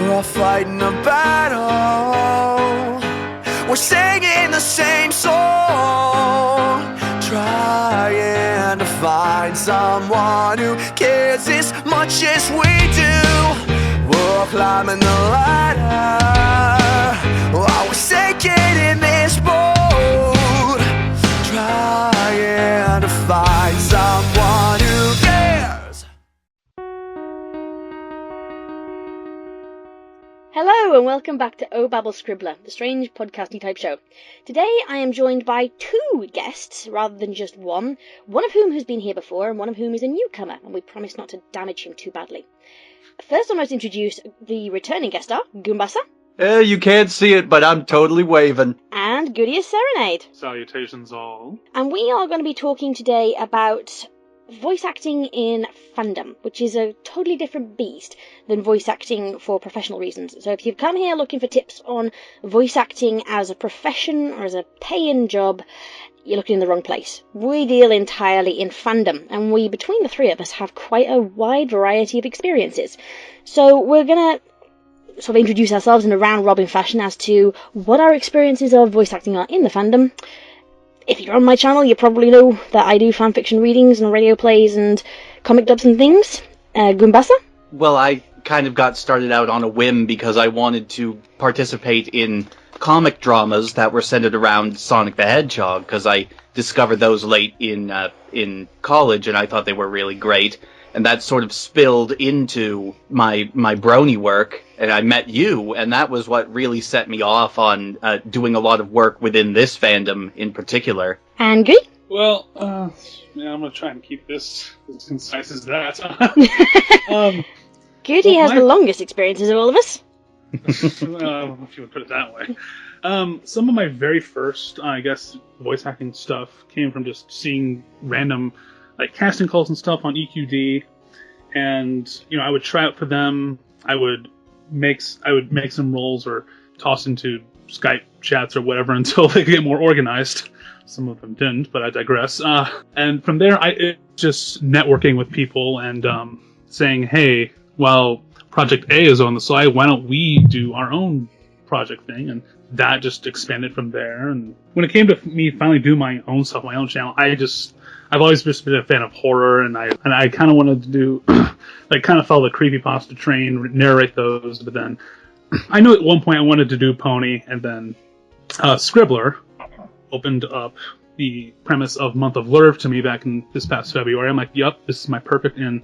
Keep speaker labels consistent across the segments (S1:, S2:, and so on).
S1: We're fighting a battle. We're singing the same song, trying to find someone who cares as much as we do. We're climbing the ladder while we're sinking in this boat, trying to find someone who cares.
S2: Hello and welcome back to Oh Babble Scribbler, the strange podcasty type show. Today I am joined by two guests rather than just one of whom has been here before and one of whom is a newcomer, and we promise not to damage him too badly. First I must introduce the returning guest star, Goombasa.
S3: You can't see it, but I'm totally waving.
S2: And Gutiuserenade.
S4: Salutations all.
S2: And we are going to be talking today about voice acting in fandom, which is a totally different beast than voice acting for professional reasons. So if you've come here looking for tips on voice acting as a profession or as a paying job, you're looking in the wrong place. We deal entirely in fandom, and we, between the three of us, have quite a wide variety of experiences. So we're going to sort of introduce ourselves in a round-robin fashion as to what our experiences of voice acting are in the fandom. If you're on my channel, you probably know that I do fanfiction readings and radio plays and comic dubs and things. Goombasa?
S3: Well, I kind of got started out on a whim because I wanted to participate in comic dramas that were centered around Sonic the Hedgehog, because I discovered those late in college, and I thought they were really great. And that sort of spilled into my Brony work, and I met you, and that was what really set me off on doing a lot of work within this fandom in particular.
S2: And Goody?
S4: Well, I'm going to try and keep this as concise as that.
S2: Goody has the longest experiences of all of us.
S4: If you would put it that way. Some of my very first, I guess, voice acting stuff came from just seeing random casting calls and stuff on EQD, and I would try out for them. I would make some roles or toss into Skype chats or whatever until they get more organized. Some of them didn't, but I digress. And from there, it's just networking with people and saying, "Hey, well, Project A is on the side. Why don't we do our own project thing?" And that just expanded from there. And when it came to me finally doing my own stuff, my own channel, I've always just been a fan of horror, and I kind of wanted to do, kind of follow the creepypasta train, narrate those, but then I knew at one point I wanted to do Pony, and then Scribbler opened up the premise of Month of Lurv to me back in this past February. I'm like, yup, this is my perfect in.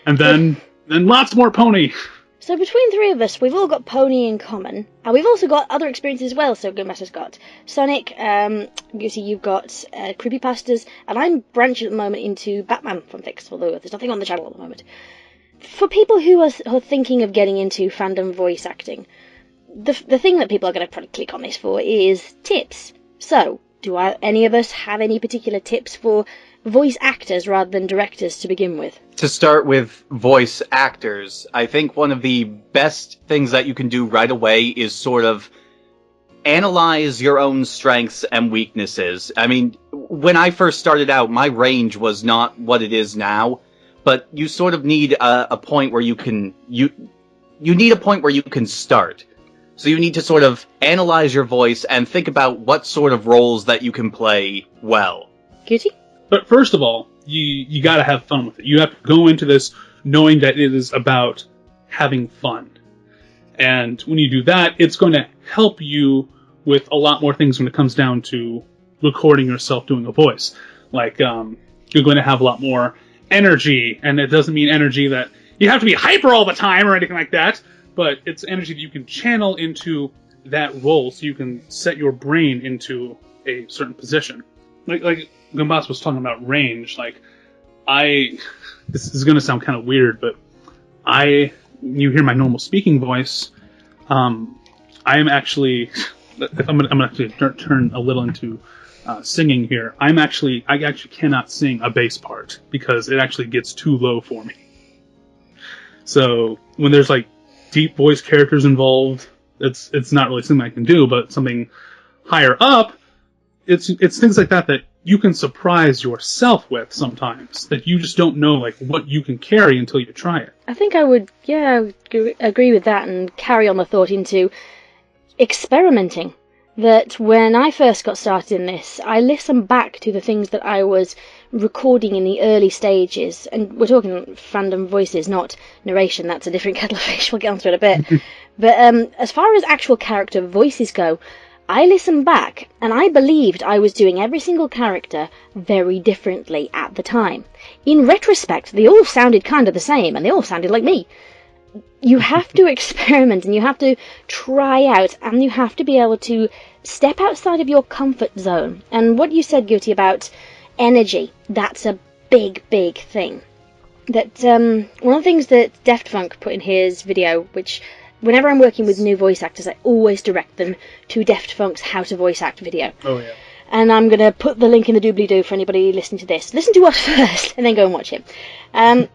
S4: And then lots more Pony.
S2: So between three of us, we've all got Pony in common, and we've also got other experiences as well. So Goombasa's got Sonic, Goosey, you've got creepypastas, and I'm branching at the moment into Batman fanfics, although there's nothing on the channel at the moment. For people who are thinking of getting into fandom voice acting, the thing that people are going to probably click on this for is tips. So, do any of us have any particular tips for voice actors rather than directors to begin with?
S3: To start with voice actors, I think one of the best things that you can do right away is sort of analyze your own strengths and weaknesses. I mean, when I first started out, my range was not what it is now, but you sort of need a point where you can you need a point where you can start. So you need to sort of analyze your voice and think about what sort of roles that you can play well.
S2: Goody?
S4: But first of all, you got to have fun with it. You have to go into this knowing that it is about having fun. And when you do that, it's going to help you with a lot more things when it comes down to recording yourself doing a voice. Like, you're going to have a lot more energy, and it doesn't mean energy that you have to be hyper all the time or anything like that, but it's energy that you can channel into that role so you can set your brain into a certain position. Like Goombasa was talking about range, this is going to sound kind of weird, but when you hear my normal speaking voice, I am actually, I'm going to actually turn a little into singing here. I actually cannot sing a bass part because it actually gets too low for me. So when there's deep voice characters involved, it's not really something I can do, but something higher up, it's things like that you can surprise yourself with sometimes, that you just don't know like what you can carry until you try it.
S2: I think I would agree with that and carry on the thought into experimenting. That when I first got started in this, I listened back to the things that I was recording in the early stages, and we're talking fandom voices, not narration. That's a different kettle of fish. We'll get onto it a bit. But as far as actual character voices go, I listened back, and I believed I was doing every single character very differently at the time. In retrospect, they all sounded kind of the same, and they all sounded like me. You have to experiment, and you have to try out, and you have to be able to step outside of your comfort zone. And what you said, Guti, about energy, that's a big, big thing. That one of the things that Deftfunk put in his video, which whenever I'm working with new voice actors, I always direct them to Deftfunk's How to Voice Act video.
S4: Oh, yeah.
S2: And I'm going to put the link in the Dooblydoo for anybody listening to this. Listen to us first, and then go and watch it.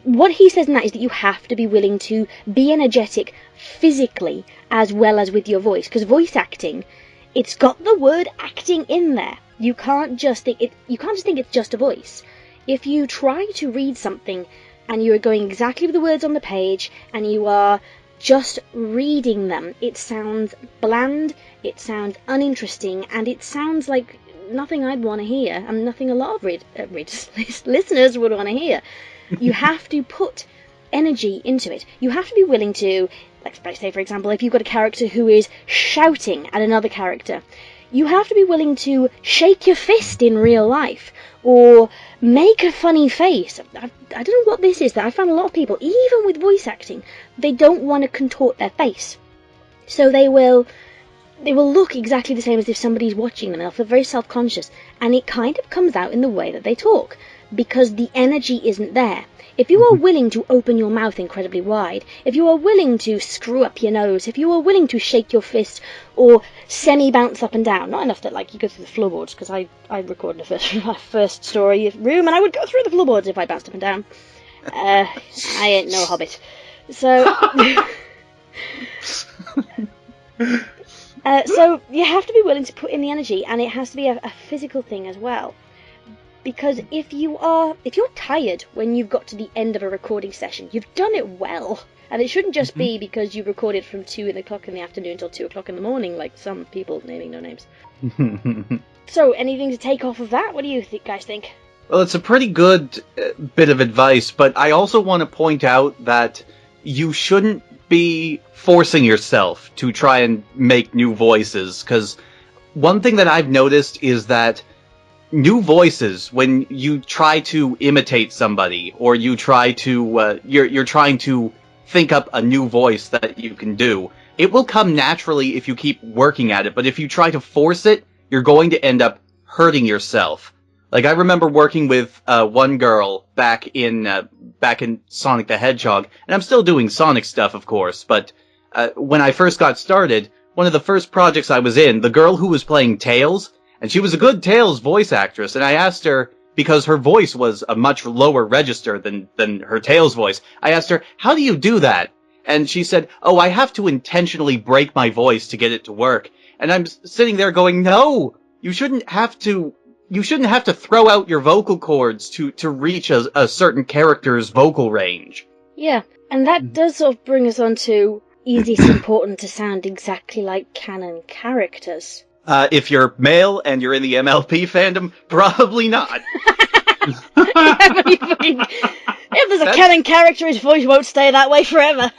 S2: What he says in that is that you have to be willing to be energetic physically as well as with your voice. Because voice acting, it's got the word acting in there. You can't just think it's just a voice. If you try to read something and you're going exactly with the words on the page and you are just reading them, it sounds bland, it sounds uninteresting, and it sounds like nothing I'd want to hear, and nothing a lot of listeners would want to hear. You have to put energy into it. You have to be willing to, like say for example, if you've got a character who is shouting at another character, you have to be willing to shake your fist in real life, or make a funny face. I don't know what this is, that I found a lot of people, even with voice acting, they don't want to contort their face. So they will look exactly the same as if somebody's watching them, and they'll feel very self-conscious, and it kind of comes out in the way that they talk, because the energy isn't there. If you are willing to open your mouth incredibly wide, if you are willing to screw up your nose, if you are willing to shake your fist or semi-bounce up and down, not enough that like you go through the floorboards, because I recorded my first story room and I would go through the floorboards if I bounced up and down. I ain't no hobbit. So, so you have to be willing to put in the energy, and it has to be a physical thing as well. Because if you're tired when you've got to the end of a recording session, you've done it well. And it shouldn't just be because you recorded from 2 o'clock in the afternoon till 2 o'clock in the morning, like some people naming no names. So, anything to take off of that? What do you guys think?
S3: Well, it's a pretty good bit of advice, but I also want to point out that you shouldn't be forcing yourself to try and make new voices, because one thing that I've noticed is that new voices, when you try to imitate somebody, or you try to, you're trying to think up a new voice that you can do, it will come naturally if you keep working at it, but if you try to force it, you're going to end up hurting yourself. Like, I remember working with one girl back in Sonic the Hedgehog, and I'm still doing Sonic stuff, of course, but when I first got started, one of the first projects I was in, the girl who was playing Tails, and she was a good Tails voice actress, and I asked her, because her voice was a much lower register than her Tails voice, I asked her, how do you do that? And she said, oh, I have to intentionally break my voice to get it to work. And I'm sitting there going, no, you shouldn't have to throw out your vocal cords to reach a certain character's vocal range.
S2: Yeah, and that does sort of bring us on to, is it important to sound exactly like canon characters?
S3: If you're male and you're in the MLP fandom, probably not.
S2: If there's a canon character, his voice won't stay that way forever.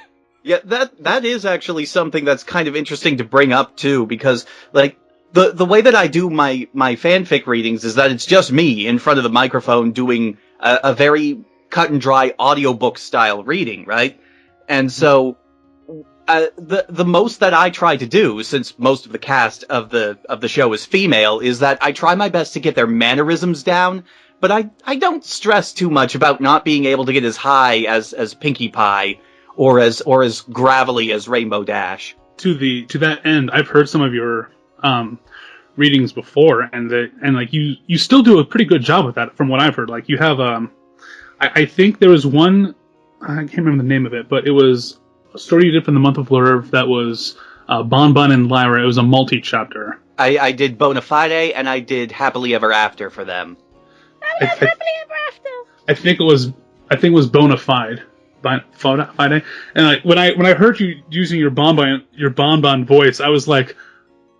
S3: Yeah, that is actually something that's kind of interesting to bring up too, because like the way that I do my fanfic readings is that it's just me in front of the microphone doing a very cut and dry audiobook style reading, right? And so the most that I try to do, since most of the cast of the show is female, is that I try my best to get their mannerisms down, but I don't stress too much about not being able to get as high as Pinkie Pie or as gravelly as Rainbow Dash. To
S4: that end, I've heard some of your readings before, and like you still do a pretty good job with that, from what I've heard. Like, you have I think there was one, I can't remember the name of it, but it was a story you did for the month of Reverb that was Bon Bon and Lyra. It was a multi-chapter,
S3: I did Bonafide, and I did Happily Ever After for them.
S2: Happily ever after.
S4: I think it was Bonafide. Fide. And like when I heard you using your bonbon voice, I was like,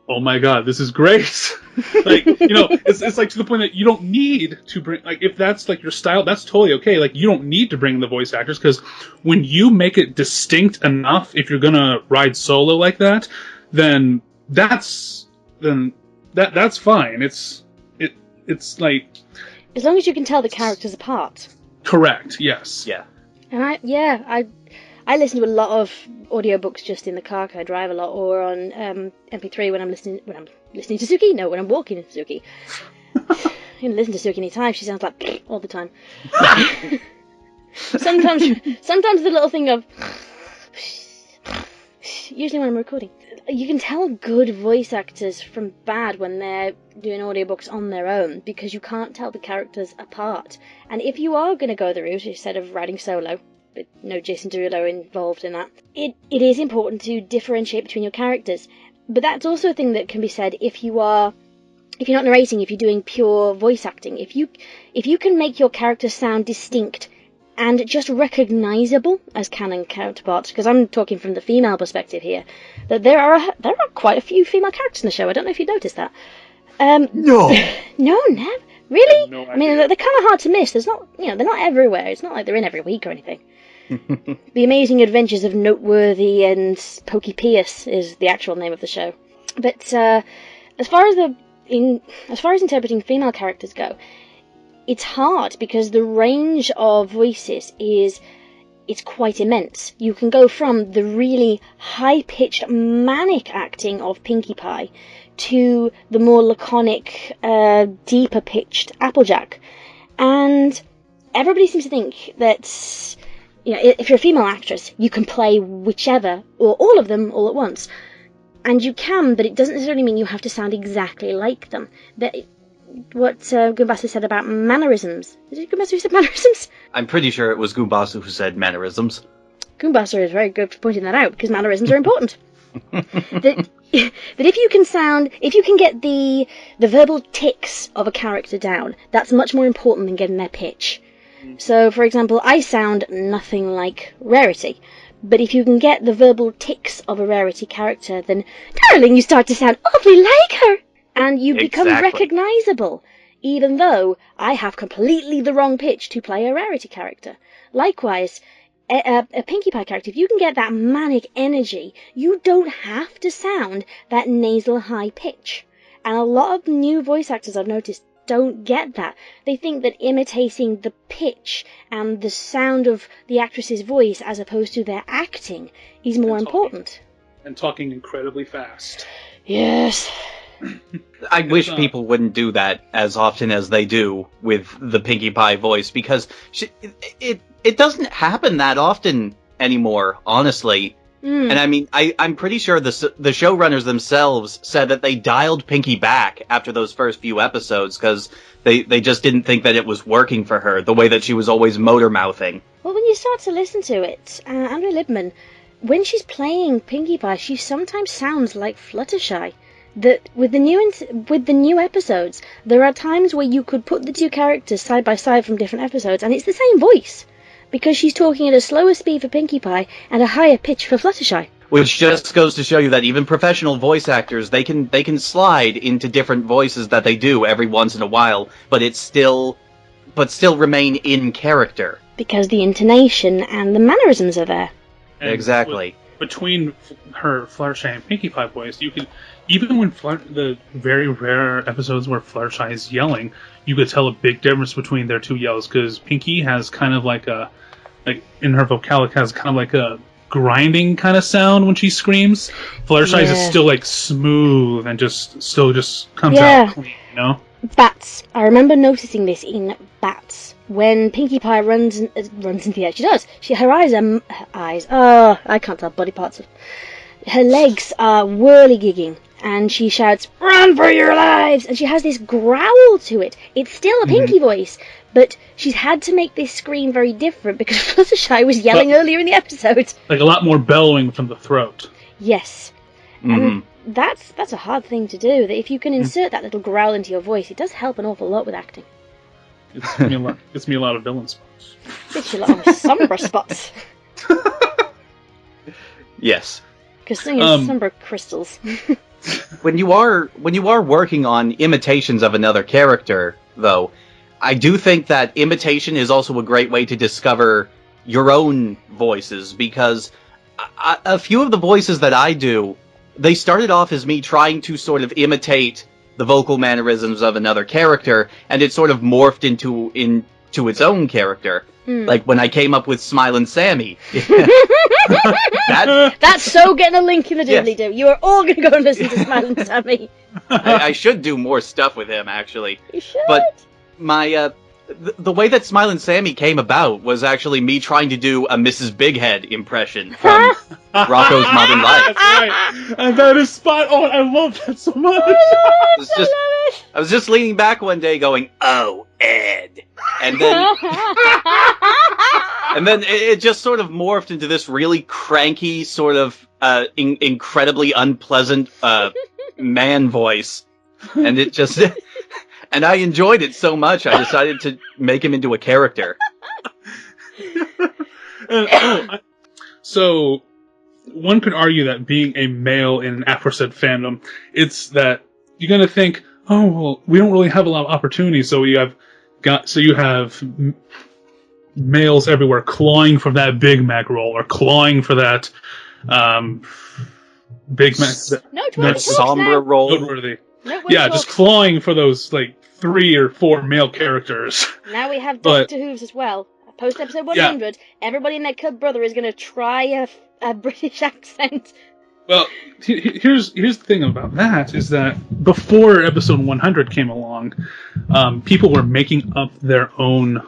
S4: oh my god, this is great. Like, it's like to the point that you don't need to bring, like, if that's like your style, that's totally okay. Like, you don't need to bring the voice actors, because when you make it distinct enough, if you're gonna ride solo like that, then that's fine. It's like,
S2: as long as you can tell the characters apart.
S4: Correct. Yes.
S3: Yeah.
S2: And I listen to a lot of audiobooks just in the car 'cause I drive a lot, or on MP3 when I'm listening to Suki. No, when I'm walking to Suki. You can listen to Suki anytime. She sounds like all the time. sometimes the little thing of usually when I'm recording. You can tell good voice actors from bad when they're doing audiobooks on their own, because you can't tell the characters apart. And if you are going to go the route instead of writing solo, but no Jason Derulo involved in that, it is important to differentiate between your characters. But that's also a thing that can be said if you're not narrating, if you're doing pure voice acting. If you can make your character sound distinct and just recognisable as canon counterparts, because I'm talking from the female perspective here, that there are quite a few female characters in the show. I don't know if you noticed that.
S3: No.
S2: No, never. Really?
S4: No
S2: I mean, they're kind of hard to miss. They're not everywhere. It's not like they're in every week or anything. The Amazing Adventures of Noteworthy and Pokey Pierce is the actual name of the show. But as far as interpreting female characters go, it's hard because the range of voices it's quite immense. You can go from the really high-pitched, manic acting of Pinkie Pie to the more laconic, deeper-pitched Applejack. And everybody seems to think that, if you're a female actress, you can play whichever, or all of them, all at once. And you can, but it doesn't necessarily mean you have to sound exactly like them. What Goombasa said about mannerisms. Is it Goombasa who said mannerisms?
S3: I'm pretty sure it was Goombasa who said mannerisms.
S2: Goombasa is very good for pointing that out, because mannerisms are important. that if you can get the verbal tics of a character down, that's much more important than getting their pitch. So, for example, I sound nothing like Rarity, but if you can get the verbal tics of a Rarity character, then, darling, you start to sound awfully like her! And you become recognisable, even though I have completely the wrong pitch to play a Rarity character. Likewise, a Pinkie Pie character, if you can get that manic energy, you don't have to sound that nasal high pitch. And a lot of new voice actors I've noticed don't get that. They think that imitating the pitch and the sound of the actress's voice as opposed to their acting is more important.
S4: And talking incredibly fast.
S2: Yes.
S3: I wish people wouldn't do that as often as they do with the Pinkie Pie voice, because it doesn't happen that often anymore, honestly. And I mean, I'm pretty sure the showrunners themselves said that they dialed Pinkie back after those first few episodes because they just didn't think that it was working for her, the way that she was always motor-mouthing.
S2: Well, when you start to listen to it, Andrea Libman, when she's playing Pinkie Pie, she sometimes sounds like Fluttershy. That with the new episodes, there are times where you could put the two characters side by side from different episodes, and it's the same voice, because she's talking at a slower speed for Pinkie Pie and a higher pitch for Fluttershy.
S3: Which just goes to show you that even professional voice actors, they can slide into different voices that they do every once in a while, but still remain in character.
S2: Because the intonation and the mannerisms are there.
S4: And
S3: exactly.
S4: Between her Fluttershy and Pinkie Pie voice, you can, even when the very rare episodes where Fluttershy is yelling, you could tell a big difference between their two yells, because Pinkie has kind of like in her vocalic has kind of like a grinding kind of sound when she screams. Fluttershy's is still like smooth and still comes out clean, Bats.
S2: I remember noticing this in Bats. When Pinkie Pie runs into the air, she does. Her eyes. Oh, I can't tell body parts. Her legs are whirligigging, and she shouts, "Run for your lives!" And she has this growl to it. It's still a Pinkie voice, but she's had to make this scream very different because Fluttershy was yelling earlier in the episode.
S4: Like a lot more bellowing from the throat.
S2: Yes.
S3: Mm-hmm.
S2: that's a hard thing to do. That if you can insert that little growl into your voice, it does help an awful lot with acting.
S4: It's me a lot of villain spots.
S2: Gets you a lot of Sombra spots.
S3: Yes.
S2: Because singing Sombra crystals.
S3: When you are working on imitations of another character, though, I do think that imitation is also a great way to discover your own voices, because a few of the voices that I do, they started off as me trying to sort of imitate the vocal mannerisms of another character, and it sort of morphed into its own character. Like when I came up with Smilin' Sammy.
S2: That's so getting a link in the Dooblydoo.
S3: Yes.
S2: You are all going to go and listen to Smilin' Sammy.
S3: I should do more stuff with him, actually.
S2: You should.
S3: But my the way that Smilin' Sammy came about was actually me trying to do a Mrs. Bighead impression from Rocco's Modern Life.
S4: That's right. And that is spot on. I love that so much.
S3: I was just leaning back one day going, "Oh, Ed," and then it just sort of morphed into this really cranky, sort of incredibly unpleasant man voice, and it just. And I enjoyed it so much, I decided to make him into a character.
S4: So, one could argue that being a male in an aforesaid fandom, it's that you're going to think, oh, well, we don't really have a lot of opportunities, so you have males everywhere clawing for that Big Mac role, or clawing for that Big Mac...
S2: That
S3: somber role.
S4: Noteworthy. Yeah, just clawing for those, 3 or 4 male characters.
S2: Now we have Doctor Who's as well. Post episode 100, everybody and their cub brother is going to try a British accent.
S4: Well, here's the thing about that, is that before episode 100 came along, people were making up their own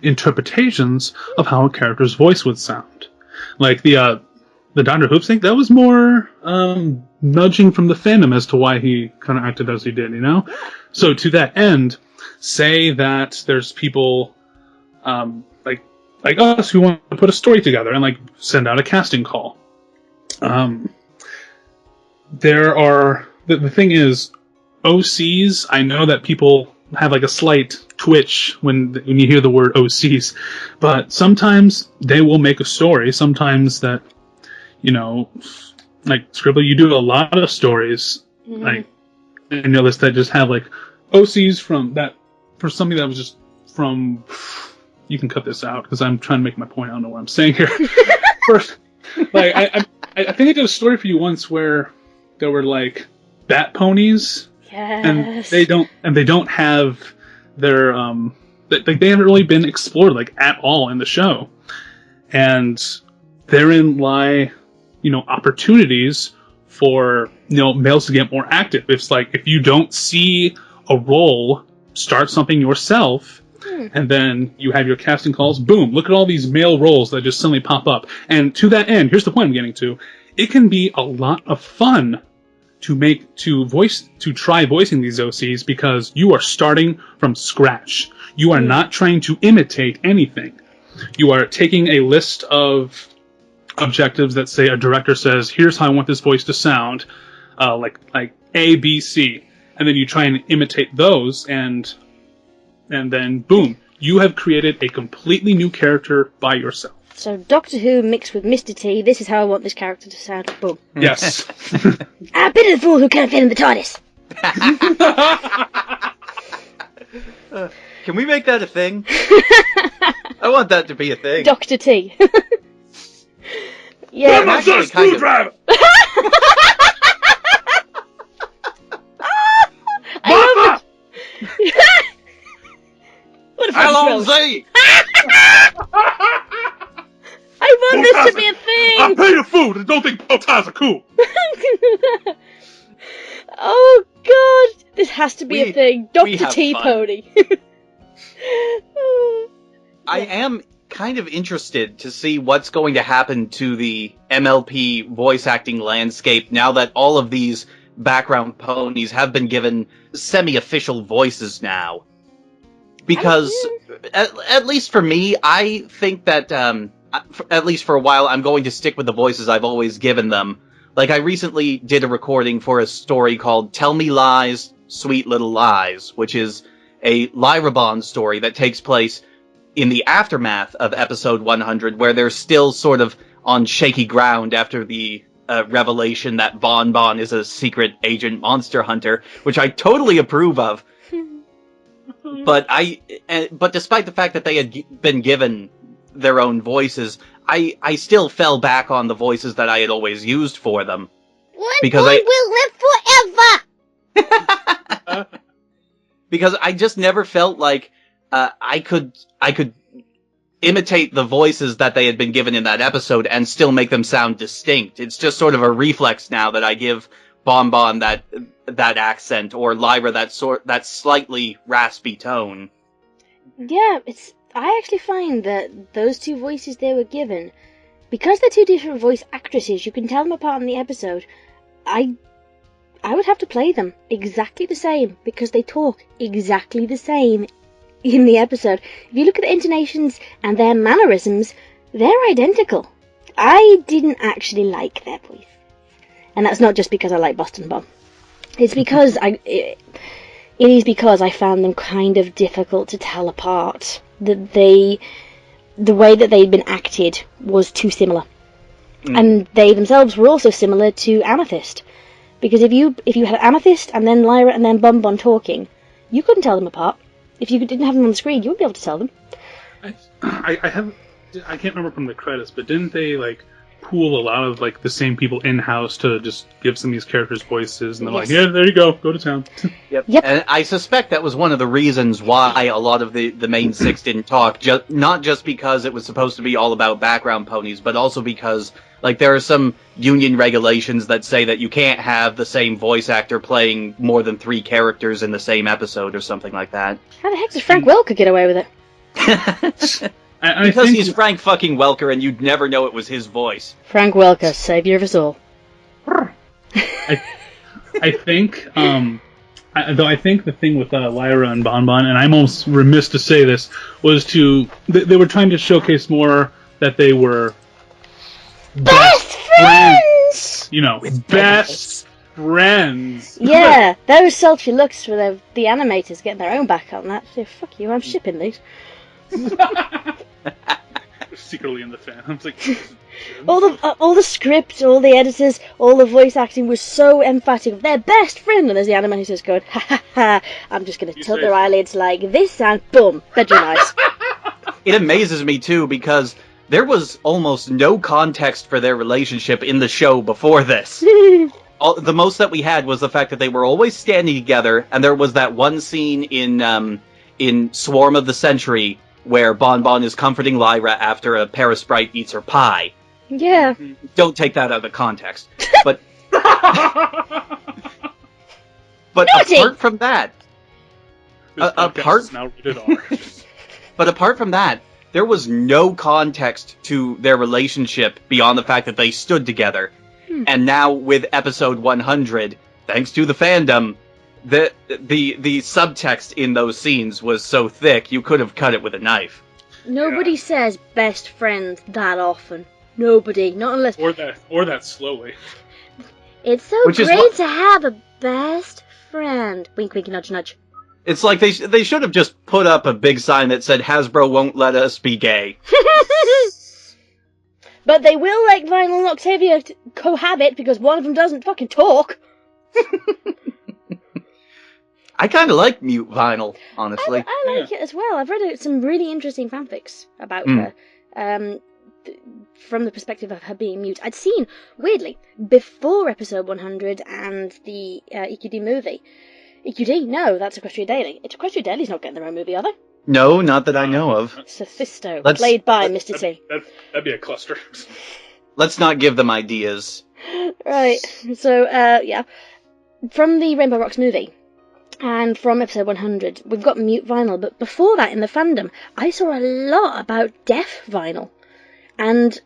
S4: interpretations of how a character's voice would sound. Like the Dr. Hoops thing, that was more nudging from the fandom as to why he kind of acted as he did, you know? So to that end, say that there's people like us who want to put a story together and send out a casting call. There are... The thing is, OCs, I know that people have a slight twitch when you hear the word OCs, but sometimes they will make a story, sometimes that... Scribbler, you do a lot of stories, I noticed that just have OCs for something that was just from. You can cut this out because I'm trying to make my point. I don't know what I'm saying here. First, I think I did a story for you once where there were bat ponies, and they don't have their they haven't really been explored at all in the show, and therein lie opportunities for males to get more active. It's if you don't see a role, start something yourself, and then you have your casting calls. Boom! Look at all these male roles that just suddenly pop up. And to that end, here's the point I'm getting to: it can be a lot of fun to try voicing these OCs because you are starting from scratch. You are not trying to imitate anything. You are taking a list of objectives that say a director says, here's how I want this voice to sound, like A, B, C, and then you try and imitate those, and then boom, you have created a completely new character by yourself.
S2: So Doctor Who mixed with Mr. T, this is how I want this character to sound. Boom.
S4: Yes.
S2: I've been the fool who can't fit in the TARDIS.
S3: Can we make that a thing? I want that to be a thing.
S2: Dr. T. Yeah,
S4: I'm a screwdriver!
S2: What a
S3: Hello, Z!
S2: I want this to be a thing!
S4: I pay the food and don't think bow ties are cool!
S2: Oh god! This has to be a thing. Dr. T
S3: fun.
S2: Pony.
S3: I am kind of interested to see what's going to happen to the MLP voice acting landscape now that all of these background ponies have been given semi-official voices now. Because, at least for me, I think that, at least for a while, I'm going to stick with the voices I've always given them. Like, I recently did a recording for a story called Tell Me Lies, Sweet Little Lies, which is a Lyra Bond story that takes place in the aftermath of episode 100, where they're still sort of on shaky ground after the revelation that Bon Bon is a secret agent monster hunter, which I totally approve of. But despite the fact that they had been given their own voices, I still fell back on the voices that I had always used for them.
S2: Because will live forever!
S3: Because I just never felt like I could imitate the voices that they had been given in that episode and still make them sound distinct. It's just sort of a reflex now that I give Bon Bon that accent, or Lyra that slightly raspy tone.
S2: Yeah, I actually find that those two voices they were given, because they're two different voice actresses, you can tell them apart in the episode. I would have to play them exactly the same, because they talk exactly the same in the episode. If you look at the intonations and their mannerisms, they're identical. I didn't actually like their voice. And that's not just because I like Boston Bomb. It's because it is because I found them kind of difficult to tell apart. That the way that they'd been acted was too similar. And they themselves were also similar to Amethyst. Because if you had Amethyst and then Lyra and then Bon Bon talking, you couldn't tell them apart. If you didn't have them on the screen, you wouldn't be able to tell them.
S4: I can't remember from the credits, but didn't they pool a lot of the same people in house to just give some of these characters voices, and they're
S2: Yes.
S4: yeah, there you go to town.
S3: Yep.
S2: Yep.
S3: And I suspect that was one of the reasons why a lot of the main six didn't talk. Not just because it was supposed to be all about background ponies, but also because there are some union regulations that say that you can't have the same voice actor playing more than 3 characters in the same episode or something like that.
S2: How the heck does Frank Welker get away with it?
S3: Because he's Frank fucking Welker and you'd never know it was his voice.
S2: Frank Welker, savior of us all.
S4: I think, I think the thing with Lyra and Bon Bon, and I'm almost remiss to say this, was they were trying to showcase more that they were
S2: Best friends!
S4: Best friends.
S2: Yeah, those sultry looks for the animators getting their own back on that. So, fuck you, I'm shipping these.
S4: Secretly in the fan. I'm
S2: all the script, all the editors, all the voice acting was so emphatic. Their best friend, and there's the animators going, ha ha ha, I'm just going to tilt their eyelids like this and boom, bedroom eyes.
S3: It amazes me too because there was almost no context for their relationship in the show before this. The most that we had was the fact that they were always standing together, and there was that one scene in Swarm of the Century where Bon Bon is comforting Lyra after a Parasprite eats her pie.
S2: Yeah.
S3: Don't take that out of context. But apart from that,
S4: now rated R.
S3: But apart from that, there was no context to their relationship beyond the fact that they stood together. And now with episode 100, thanks to the fandom, the subtext in those scenes was so thick you could have cut it with a knife.
S2: Nobody says best friends that often. Nobody, not unless.
S4: Or that slowly.
S2: It's so
S3: Which is
S2: great to have a best friend. Wink, wink, nudge, nudge.
S3: It's like they should have just put up a big sign that said Hasbro won't let us be gay.
S2: But they will let Vinyl and Octavia cohabit because one of them doesn't fucking talk.
S3: I kind of like Mute Vinyl, honestly.
S2: I like it as well. I've read some really interesting fanfics about her. From the perspective of her being mute. I'd seen, weirdly, before episode 100 and the EQD movie. EQD? No, that's Equestria Daily. Equestria Daily's not getting their own movie, are they?
S3: No, not that I know of.
S2: Sophisto, played by Mr. T.
S4: That'd be a cluster.
S3: Let's not give them ideas.
S2: Right, so, yeah. From the Rainbow Rocks movie, and from episode 100, we've got Mute Vinyl, but before that, in the fandom, I saw a lot about Deaf Vinyl. And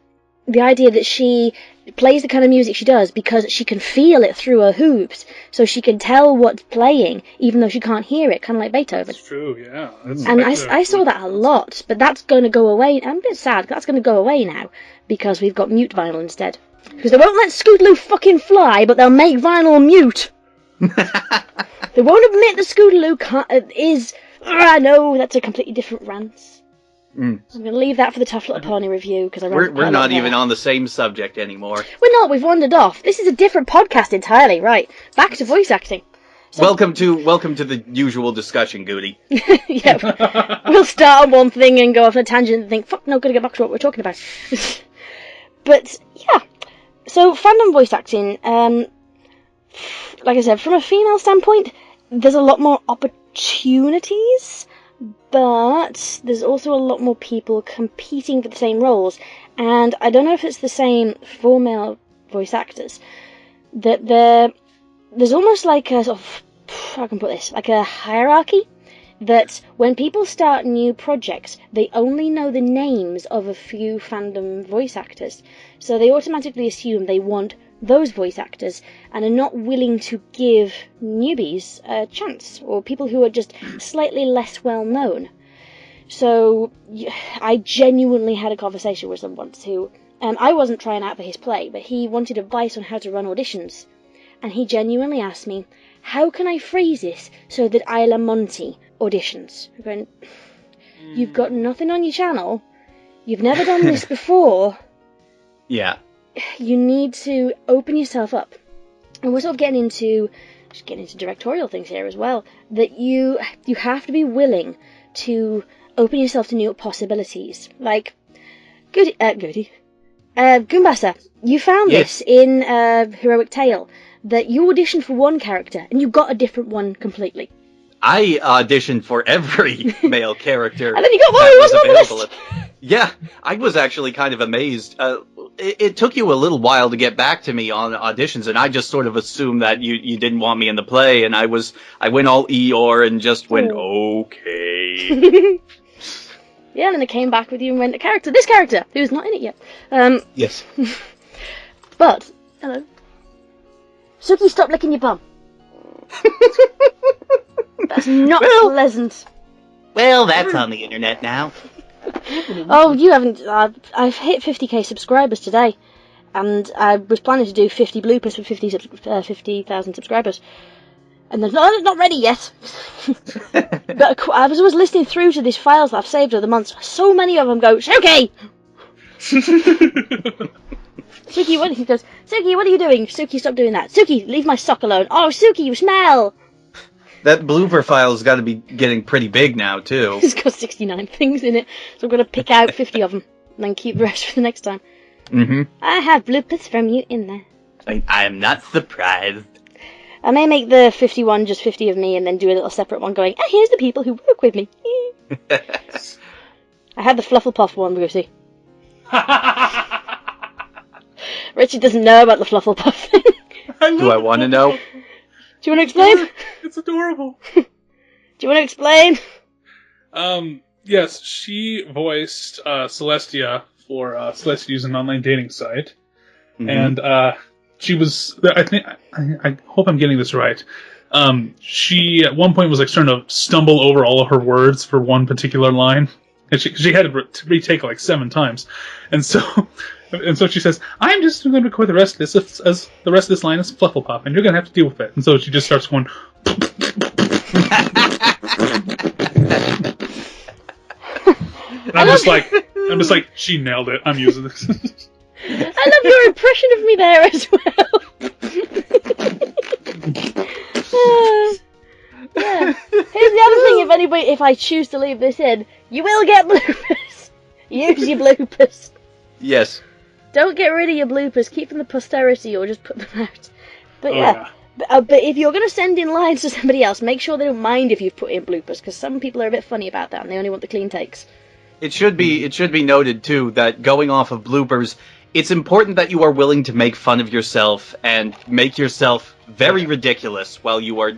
S2: the idea that she plays the kind of music she does because she can feel it through her hooves, so she can tell what's playing, even though she can't hear it, kind of like Beethoven.
S4: That's true, yeah.
S2: And I saw that a lot, but that's going to go away. I'm a bit sad, that's going to go away now, because we've got Mute Vinyl instead. Because they won't let Scootaloo fucking fly, but they'll make Vinyl mute. They won't admit that Scootaloo is... no, that's a completely different rant. I'm going to leave that for the Tough Little Pony review, because
S3: we're not even on the same subject anymore.
S2: We're not, we've wandered off. This is a different podcast entirely, right. Back to voice acting. So,
S3: welcome to the usual discussion, Goody.
S2: Yeah, we'll start on one thing and go off on a tangent and think, fuck no, gotta get back to what we're talking about. But, yeah. So, fandom voice acting, like I said, from a female standpoint, there's a lot more opportunities, but there's also a lot more people competing for the same roles. And I don't know if it's the same for male voice actors, that there's almost like a sort of, how can I put this, like a hierarchy, that when people start new projects, they only know the names of a few fandom voice actors. So they automatically assume they want those voice actors and are not willing to give newbies a chance, or people who are just slightly less well known. So I genuinely had a conversation with someone once who, I wasn't trying out for his play, but he wanted advice on how to run auditions. And he genuinely asked me, how can I phrase this so that Isla Monty auditions? I'm going, you've got nothing on your channel. You've never done this before.
S3: Yeah.
S2: You need to open yourself up. And we're sort of getting into directorial things here as well. That you have to be willing to open yourself to new possibilities. Like, Goombasa, you found this in Heroic Tale. That you auditioned for one character, and you got a different one completely.
S3: I auditioned for every male character.
S2: And then you got one who wasn't on the list!
S3: Yeah, I was actually kind of amazed. It took you a little while to get back to me on auditions, and I just sort of assumed that you didn't want me in the play, and I went all Eeyore and just went, okay.
S2: Yeah, and then I came back with you and went, this character, who's not in it yet.
S3: Yes.
S2: But, hello. Suki, stop licking your bum. That's not pleasant.
S3: Well, that's on the internet now.
S2: Oh, you haven't... I've hit 50k subscribers today. And I was planning to do 50 bloopers for 50,000 subscribers. And they're not ready yet. But I was listening through to these files that I've saved over the months. So many of them go, Suki! Suki, he goes, Suki, what are you doing? Suki, stop doing that. Suki, leave my sock alone. Oh, Suki, you smell!
S3: That blooper file's got to be getting pretty big now, too.
S2: It's got 69 things in it, so I'm going to pick out 50 of them, and then keep the rest for the next time.
S3: Mm-hmm.
S2: I have bloopers from you in there.
S3: I am not surprised.
S2: I may make the 51 just 50 of me, and then do a little separate one going, here's the people who work with me. I had the Flufflepuff one, Brucey. Richard doesn't know about the Flufflepuff thing.
S3: Do I want to know?
S2: Do you want to explain?
S4: It's adorable.
S2: Do you want to explain?
S4: Yes, she voiced Celestia for Celestia's an online dating site. Mm-hmm. And she was, I hope I'm getting this right. She at one point was like starting to stumble over all of her words for one particular line. And she had to retake it like 7 times. And so she says, I'm just going to record the rest of this as the rest of this line is Flufflepuff, and you're going to have to deal with it. And so she just starts going... And I'm just like, she nailed it. I'm using this.
S2: I love your impression of me there as well. Yeah. Here's the other thing, if I choose to leave this in, you will get bloopers. Use your bloopers.
S3: Yes.
S2: Don't get rid of your bloopers. Keep them to posterity or just put them out. But yeah. But if you're going to send in lines to somebody else, make sure they don't mind if you've put in bloopers, because some people are a bit funny about that and they only want the clean takes.
S3: It should be noted too that going off of bloopers, it's important that you are willing to make fun of yourself and make yourself very ridiculous while you are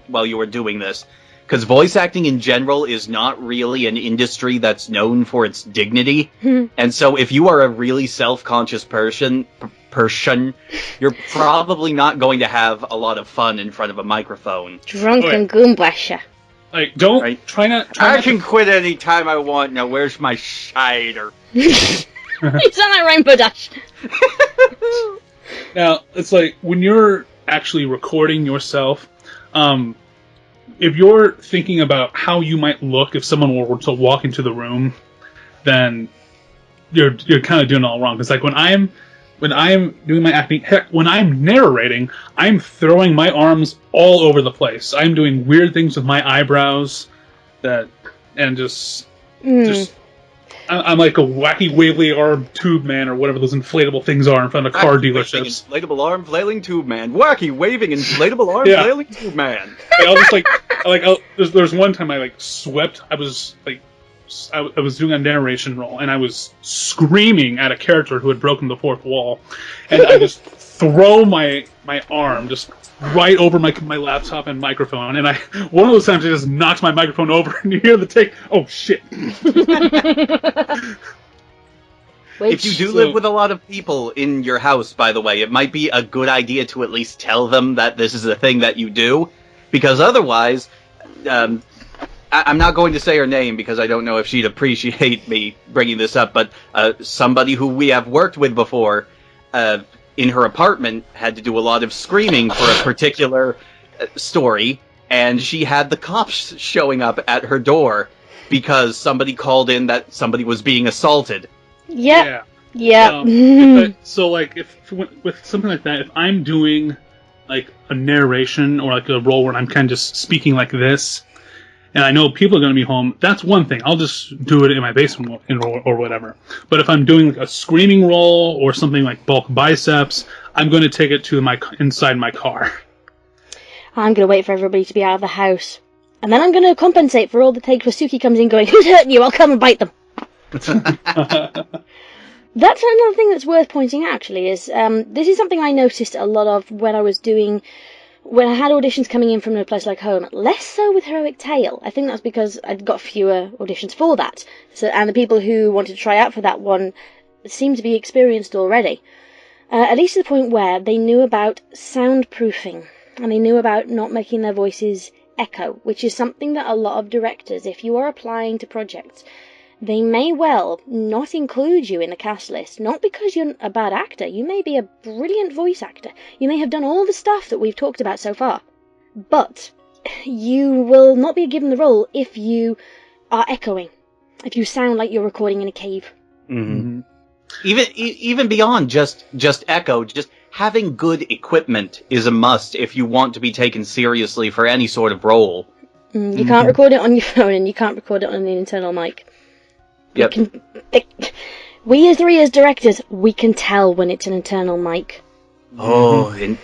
S3: doing this, because voice acting in general is not really an industry that's known for its dignity. And so if you are a really self-conscious person, you're probably not going to have a lot of fun in front of a microphone.
S2: Drunken Goombasa.
S4: Like, try not
S3: I can quit any time I want. Now, where's my cider?
S2: You sound like Rainbow Dash.
S4: Now, it's like, when you're actually recording yourself, if you're thinking about how you might look if someone were to walk into the room, then you're kind of doing it all wrong. Because like when I'm doing my acting, heck, when I'm narrating, I'm throwing my arms all over the place. I'm doing weird things with my eyebrows, I'm like a wacky wavy arm tube man or whatever those inflatable things are in front of car dealerships.
S3: Inflatable arm flailing tube man. Wacky waving inflatable arm flailing tube man.
S4: I'll just there's one time I like swept. I was doing a narration role and I was screaming at a character who had broken the fourth wall, and I just throw my arm just right over my laptop and microphone, and one of those times I just knocked my microphone over, and you hear the take. Oh shit!
S3: If you do live with a lot of people in your house, by the way, it might be a good idea to at least tell them that this is a thing that you do, because otherwise, I'm not going to say her name because I don't know if she'd appreciate me bringing this up, but somebody who we have worked with before, in her apartment, had to do a lot of screaming for a particular story, and she had the cops showing up at her door because somebody called in that somebody was being assaulted.
S2: Yep.
S4: Yeah. So, like, with something like that, if I'm doing, like, a narration or, like, a role where I'm kind of just speaking like this, and I know people are going to be home, that's one thing. I'll just do it in my basement or whatever. But if I'm doing like a screaming role or something like bulk biceps, I'm going to take it to inside my car.
S2: I'm going to wait for everybody to be out of the house. And then I'm going to compensate for all the takes where Suki comes in going, "Who's hurting you? I'll come and bite them." That's another thing that's worth pointing out, actually, is this is something I noticed a lot of when I had auditions coming in from a place like home, less so with Heroic Tale. I think that's because I'd got fewer auditions for that. And the people who wanted to try out for that one seemed to be experienced already. At least to the point where they knew about soundproofing, and they knew about not making their voices echo, which is something that a lot of directors, if you are applying to projects, they may well not include you in the cast list, not because you're a bad actor. You may be a brilliant voice actor. You may have done all the stuff that we've talked about so far. But you will not be given the role if you are echoing, if you sound like you're recording in a cave.
S3: Mm-hmm. Even beyond just echo, just having good equipment is a must if you want to be taken seriously for any sort of role.
S2: You can't record it on your phone, and you can't record it on an internal mic.
S3: Yep.
S2: We as directors, we can tell when it's an internal mic.
S3: A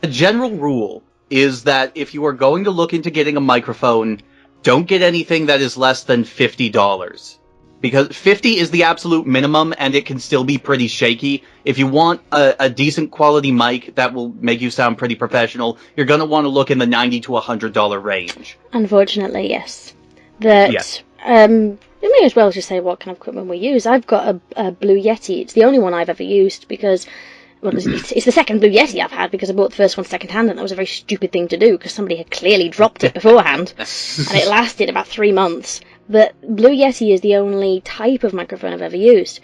S3: general rule is that if you are going to look into getting a microphone, don't get anything that is less than $50. Because 50 is the absolute minimum, and it can still be pretty shaky. If you want a decent quality mic that will make you sound pretty professional, you're going to want to look in the $90 to $100 range.
S2: Unfortunately, yes. You may as well just say what kind of equipment we use. I've got a Blue Yeti. It's the only one I've ever used because, well, it's the second Blue Yeti I've had because I bought the first one second-hand, and that was a very stupid thing to do because somebody had clearly dropped it beforehand, and it lasted about 3 months. But Blue Yeti is the only type of microphone I've ever used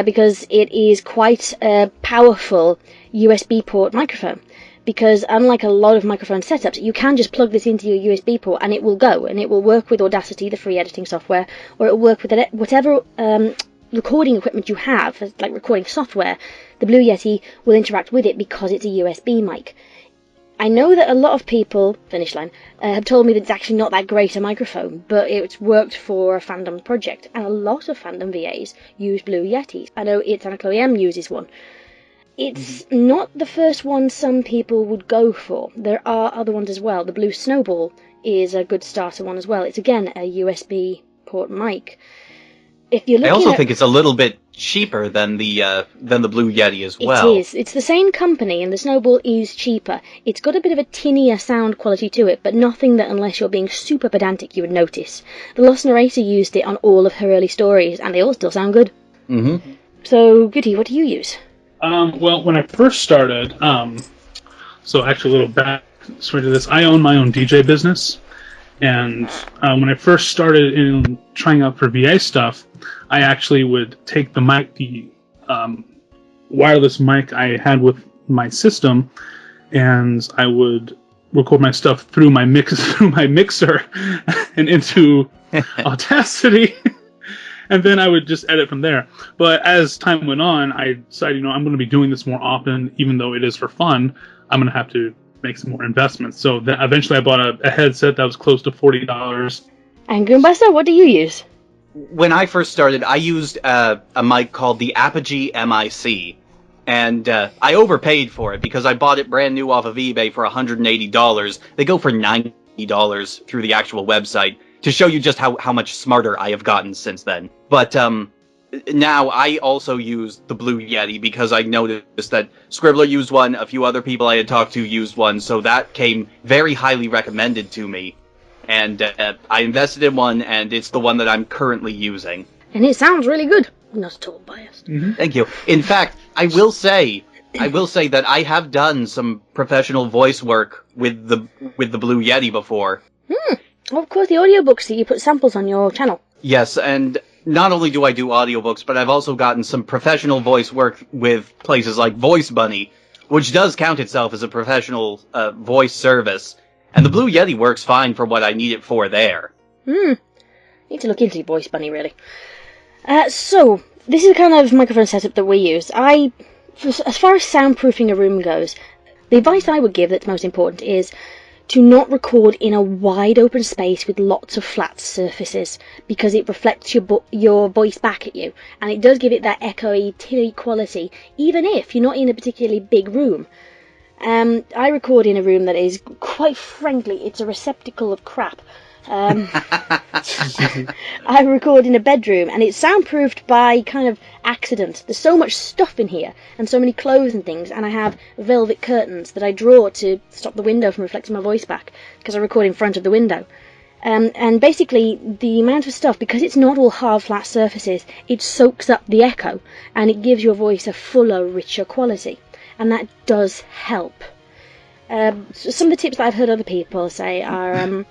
S2: because it is quite a powerful USB port microphone. Because unlike a lot of microphone setups, you can just plug this into your USB port and it will go, and it will work with Audacity, the free editing software, or it will work with whatever recording equipment you have, like recording software. The Blue Yeti will interact with it because it's a USB mic. I know that a lot of people, Finish Line, have told me that it's actually not that great a microphone, but it's worked for a fandom project, and a lot of fandom VAs use Blue Yetis. I know It's Anna Chloe M uses one. It's not the first one some people would go for. There are other ones as well. The Blue Snowball is a good starter one as well. It's again a USB port mic. If you're looking
S3: I also think it's a little bit cheaper than the Blue Yeti as well.
S2: It is. It's the same company, and the Snowball is cheaper. It's got a bit of a tinnier sound quality to it, but nothing that, unless you're being super pedantic, you would notice. The Lost Narrator used it on all of her early stories, and they all still sound good.
S3: Mm-hmm.
S2: So, Goody, what do you use?
S4: Well, when I first started, so actually a little backstory to this, I own my own DJ business, and when I first started in trying out for VA stuff, I actually would take the mic, wireless mic I had with my system, and I would record my stuff through my mixer and into Audacity. And then I would just edit from there. But as time went on, I decided, I'm going to be doing this more often, even though it is for fun. I'm going to have to make some more investments. So eventually I bought a headset that was close to $40.
S2: And Goombasa, what do you use?
S3: When I first started, I used a mic called the Apogee MIC. And I overpaid for it because I bought it brand new off of eBay for $180. They go for $90 through the actual website, to show you just how much smarter I have gotten since then. But now I also use the Blue Yeti because I noticed that Scribbler used one, a few other people I had talked to used one, so that came very highly recommended to me. And I invested in one, and it's the one that I'm currently using.
S2: And it sounds really good. I'm not at all biased.
S4: Mm-hmm.
S3: Thank you. In fact, I will say that I have done some professional voice work with the Blue Yeti before.
S2: Well, of course, the audiobooks that you put samples on your channel.
S3: Yes, and not only do I do audiobooks, but I've also gotten some professional voice work with places like Voice Bunny, which does count itself as a professional voice service. And the Blue Yeti works fine for what I need it for there.
S2: Need to look into Voice Bunny, really. So, this is the kind of microphone setup that we use. As far as soundproofing a room goes, the advice I would give that's most important is to not record in a wide open space with lots of flat surfaces, because it reflects your voice back at you, and it does give it that echoey, tinny quality, even if you're not in a particularly big room. I record in a room that is, quite frankly, it's a receptacle of crap. I record in a bedroom, and it's soundproofed by kind of accident. There's so much stuff in here, and so many clothes and things, and I have velvet curtains that I draw to stop the window from reflecting my voice back, because I record in front of the window. And basically, the amount of stuff, because it's not all hard, flat surfaces, it soaks up the echo, and it gives your voice a fuller, richer quality, and that does help. Some of the tips that I've heard other people say are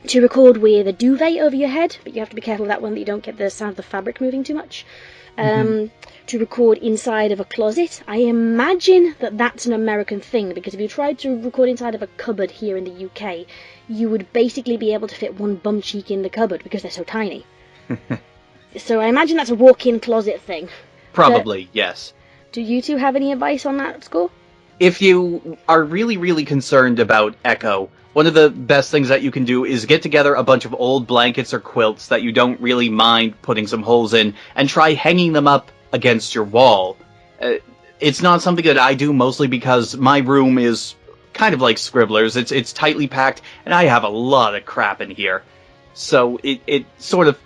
S2: to record with a duvet over your head, but you have to be careful with that one that you don't get the sound of the fabric moving too much. To record inside of a closet. I imagine that that's an American thing, because if you tried to record inside of a cupboard here in the UK, you would basically be able to fit one bum cheek in the cupboard because they're so tiny. So I imagine that's a walk-in closet thing.
S3: Probably, yes.
S2: Do you two have any advice on that score?
S3: If you are really, really concerned about echo, one of the best things that you can do is get together a bunch of old blankets or quilts that you don't really mind putting some holes in, and try hanging them up against your wall. It's not something that I do, mostly because my room is kind of like Scribbler's. It's tightly packed, and I have a lot of crap in here. So it sort of,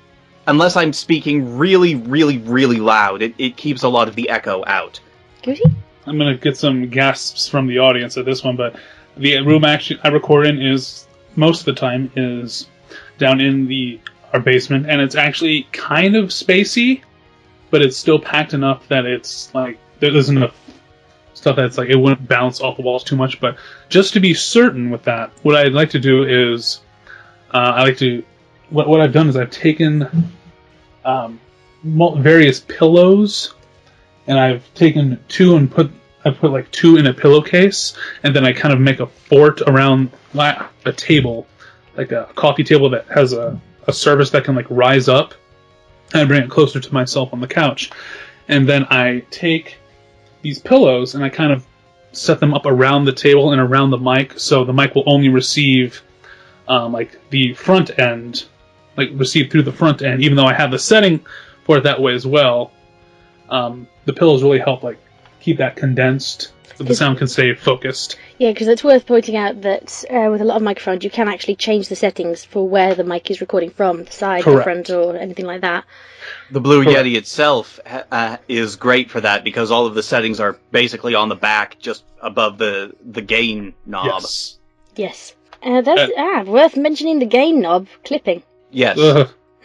S3: unless I'm speaking really, really, really loud, it keeps a lot of the echo out.
S2: Goody?
S4: I'm going to get some gasps from the audience at this one, but the room actually I record in is, most of the time, is down in our basement, and it's actually kind of spacey, but it's still packed enough that it's like, there's enough stuff that's like, it wouldn't bounce off the walls too much. But just to be certain with that, what I'd like to do is, what I've done is I've taken various pillows, and I've taken two and I put like two in a pillowcase, and then I kind of make a fort around a table, like a coffee table that has a surface that can like rise up, and I bring it closer to myself on the couch. And then I take these pillows and I kind of set them up around the table and around the mic, so the mic will only receive like the front end, like receive through the front end, even though I have the setting for it that way as well. The pillows really help like keep that condensed so the sound can stay focused.
S2: Yeah, because it's worth pointing out that with a lot of microphones you can actually change the settings for where the mic is recording from, the side,
S4: Correct.
S2: The front, or anything like that.
S3: The Blue
S4: Correct.
S3: Yeti itself is great for that, because all of the settings are basically on the back, just above the gain knob.
S4: Yes.
S2: That's worth mentioning, the gain knob clipping.
S3: Yes.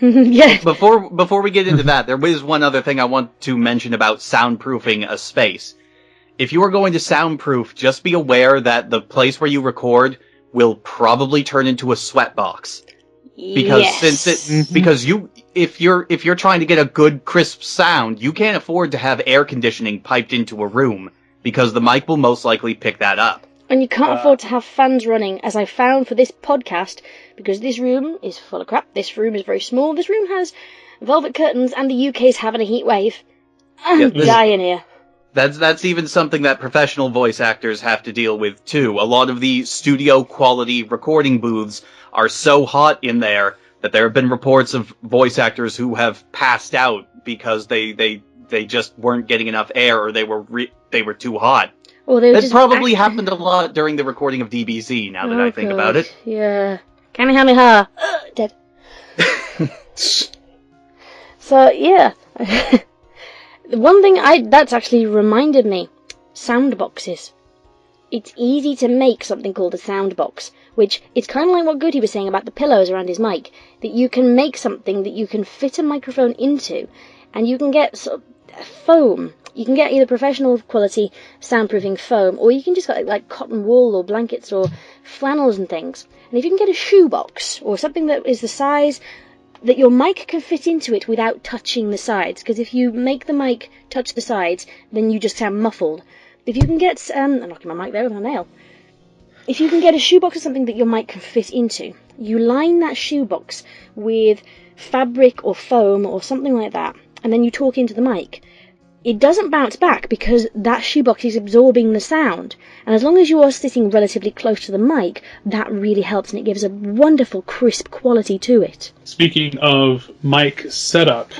S2: Yeah.
S3: Before we get into that, there is one other thing I want to mention about soundproofing a space. If you are going to soundproof, just be aware that the place where you record will probably turn into a sweatbox. Because
S2: yes.
S3: because if you're trying to get a good crisp sound, you can't afford to have air conditioning piped into a room because the mic will most likely pick that up.
S2: And you can't afford to have fans running, as I found for this podcast, because this room is full of crap. This room is very small. This room has velvet curtains, and the UK's having a heat wave. I'm dying here.
S3: That's even something that professional voice actors have to deal with, too. A lot of the studio-quality recording booths are so hot in there that there have been reports of voice actors who have passed out because they just weren't getting enough air, or they were too hot.
S2: Or they were
S3: That
S2: just
S3: probably happened a lot during the recording of DBZ, now that I think about it.
S2: Yeah. Kamehameha. Dead. So, yeah. The one thing that's actually reminded me, sound boxes. It's easy to make something called a sound box, which is kind of like what Goody was saying about the pillows around his mic, that you can make something that you can fit a microphone into, and you can get sort of foam. You can get either professional quality soundproofing foam, or you can just get like cotton wool or blankets or flannels and things. And if you can get a shoebox or something that is the size that your mic can fit into it without touching the sides, because if you make the mic touch the sides, then you just sound muffled. If you can get, I'm knocking my mic there with a nail. If you can get a shoebox or something that your mic can fit into, you line that shoebox with fabric or foam or something like that, and then you talk into the mic. It doesn't bounce back because that shoebox is absorbing the sound, and as long as you are sitting relatively close to the mic, that really helps, and it gives a wonderful crisp quality to it.
S4: Speaking of mic setup,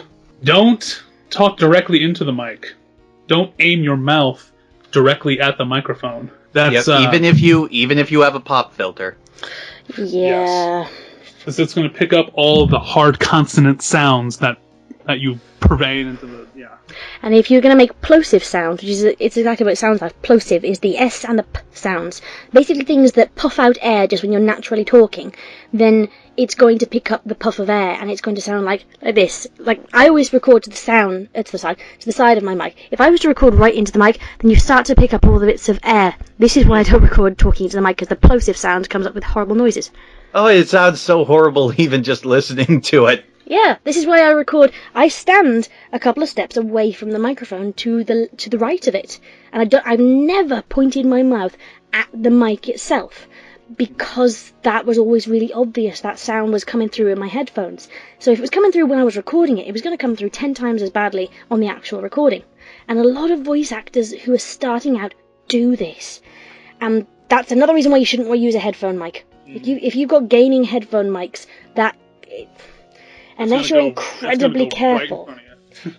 S4: don't talk directly into the mic. Don't aim your mouth directly at the microphone. That's
S3: even if you have a pop filter.
S2: Yeah.
S4: Because it's going to pick up all the hard consonant sounds that you pervade into the
S2: And if you're going to make plosive sounds, it's exactly what it sounds like. Plosive is the S and the P sounds. Basically things that puff out air just when you're naturally talking. Then it's going to pick up the puff of air, and it's going to sound like this. Like, I always record to the side of my mic. If I was to record right into the mic, then you start to pick up all the bits of air. This is why I don't record talking into the mic, because the plosive sound comes up with horrible noises.
S3: Oh, it sounds so horrible even just listening to it.
S2: Yeah, this is why I record. I stand a couple of steps away from the microphone to the right of it, and I've never pointed my mouth at the mic itself, because that was always really obvious. That sound was coming through in my headphones. So if it was coming through when I was recording it, it was going to come through 10 times as badly on the actual recording. And a lot of voice actors who are starting out do this, and that's another reason why you shouldn't use a headphone mic. If you've got gaining headphone mics, unless you're incredibly careful.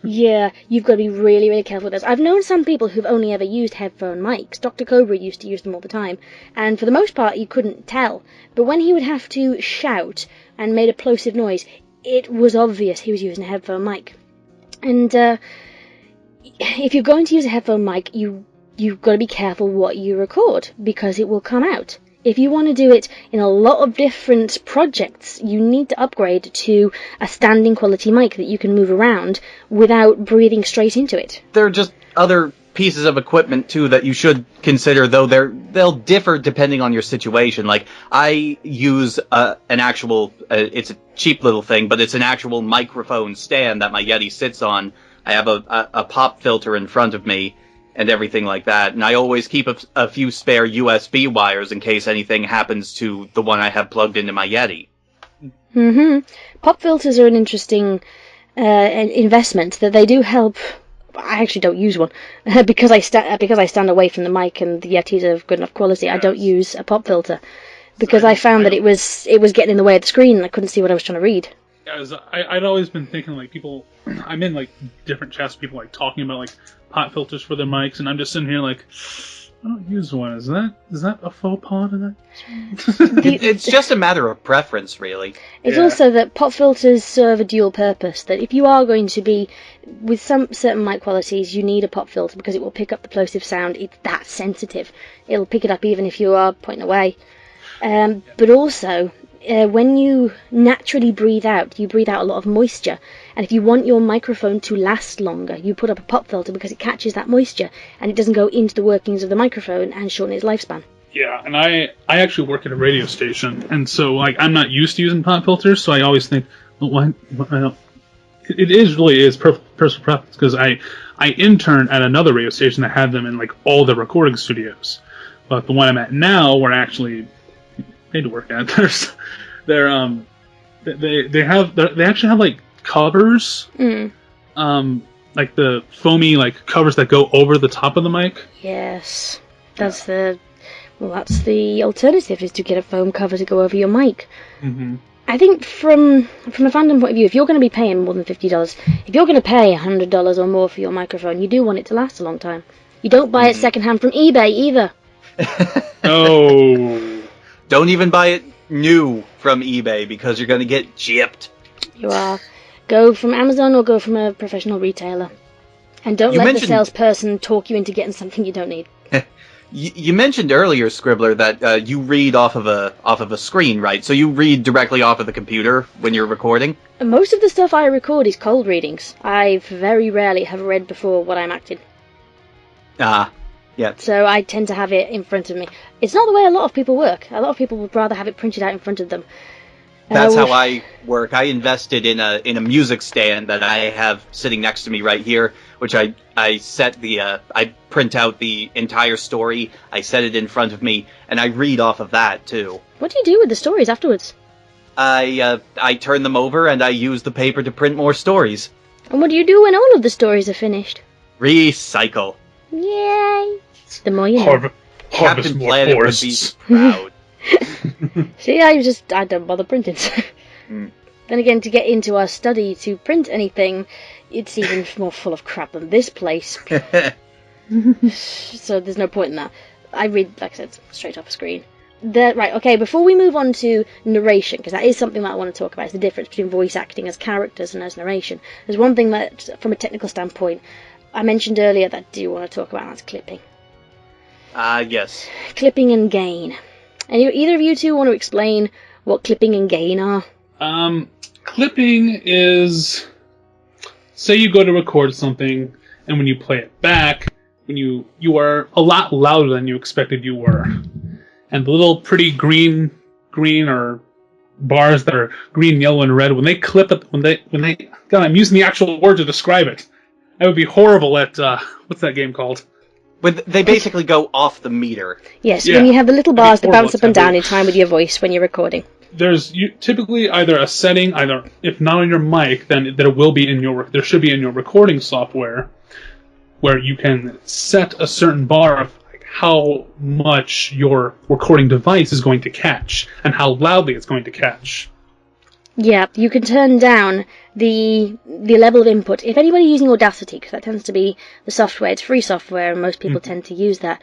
S2: Yeah, you've got to be really, really careful with this. I've known some people who've only ever used headphone mics. Dr. Cobra used to use them all the time, and for the most part you couldn't tell. But when he would have to shout and made a plosive noise, it was obvious he was using a headphone mic. And if you're going to use a headphone mic, you've got to be careful what you record, because it will come out. If you want to do it in a lot of different projects, you need to upgrade to a standing quality mic that you can move around without breathing straight into it.
S3: There are just other pieces of equipment, too, that you should consider, though they'll differ depending on your situation. Like, I use an actual, it's a cheap little thing, but it's an actual microphone stand that my Yeti sits on. I have a pop filter in front of me, and everything like that. And I always keep a few spare USB wires in case anything happens to the one I have plugged into my Yeti.
S2: Mm-hmm. Pop filters are an interesting investment, that they do help. I actually don't use one because I stand away from the mic and the Yetis are of good enough quality. Yes. I don't use a pop filter because I found that it was getting in the way of the screen and I couldn't see what I was trying to read.
S4: Yeah, I'd always been thinking, like, people, I'm in, like, different chats, people, like, talking about, like, pop filters for their mics, and I'm just sitting here, like, I don't use one. Is that a faux pas to that?
S3: It's just a matter of preference, really.
S2: It's also that pop filters serve a dual purpose, that if you are going to be, with some certain mic qualities, you need a pop filter because it will pick up the plosive sound. It's that sensitive. It'll pick it up even if you are pointing away. But also, when you naturally breathe out, you breathe out a lot of moisture. And if you want your microphone to last longer, you put up a pop filter because it catches that moisture and it doesn't go into the workings of the microphone and shorten its lifespan.
S4: Yeah, and I actually work at a radio station, and so, like, I'm not used to using pop filters, so I always think, well, it really is personal preference, because I interned at another radio station that had them in like all the recording studios, but the one I'm at now, where I actually paid to work at, they actually have like covers, like the foamy like covers that go over the top of the mic.
S2: Yes, that's the alternative, is to get a foam cover to go over your mic. Mm-hmm. I think from a fandom point of view, if you're going to be paying more than $50, if you're going to pay $100 or more for your microphone, you do want it to last a long time. You don't buy it secondhand from eBay either.
S4: Oh.
S3: Don't even buy it new from eBay, because you're going to get gypped.
S2: You are. Go from Amazon or go from a professional retailer. And don't let the salesperson talk you into getting something you don't need.
S3: You mentioned earlier, Scribbler, that you read off of a screen, right? So you read directly off of the computer when you're recording?
S2: Most of the stuff I record is cold readings. I very rarely have read before what I'm acting.
S3: Yeah.
S2: So I tend to have it in front of me. It's not the way a lot of people work. A lot of people would rather have it printed out in front of them.
S3: That's how I work. I invested in a music stand that I have sitting next to me right here, which I print out the entire story, I set it in front of me, and I read off of that too.
S2: What do you do with the stories afterwards?
S3: I turn them over and I use the paper to print more stories.
S2: And what do you do when all of the stories are finished?
S3: Recycle.
S2: Yay! The more you know.
S3: Captain Planet would be proud.
S2: See, I don't bother printing. Then again, to get into our study to print anything, it's even more full of crap than this place. So there's no point in that. I read, like I said, straight off a screen. Right, okay, before we move on to narration, because that is something that I want to talk about, is the difference between voice acting as characters and as narration. There's one thing that, from a technical standpoint, I mentioned earlier that I do want to talk about, and that's clipping.
S3: Yes.
S2: Clipping and gain. Either of you two want to explain what clipping and gain are?
S4: Clipping is, say you go to record something, and when you play it back, when you are a lot louder than you expected you were. And the little pretty green or bars that are green, yellow, and red, when they clip it, God, I'm using the actual word to describe it. I would be horrible at, what's that game called?
S3: They basically go off the meter.
S2: Yes, when you have the little bars that bounce up and down in time with your voice when you're recording.
S4: There's typically either a setting, if not on your mic, then there should be in your recording software, where you can set a certain bar of how much your recording device is going to catch, and how loudly it's going to catch.
S2: Yeah, you can turn down the level of input. If anybody's using Audacity, because that tends to be the software, it's free software, and most people tend to use that,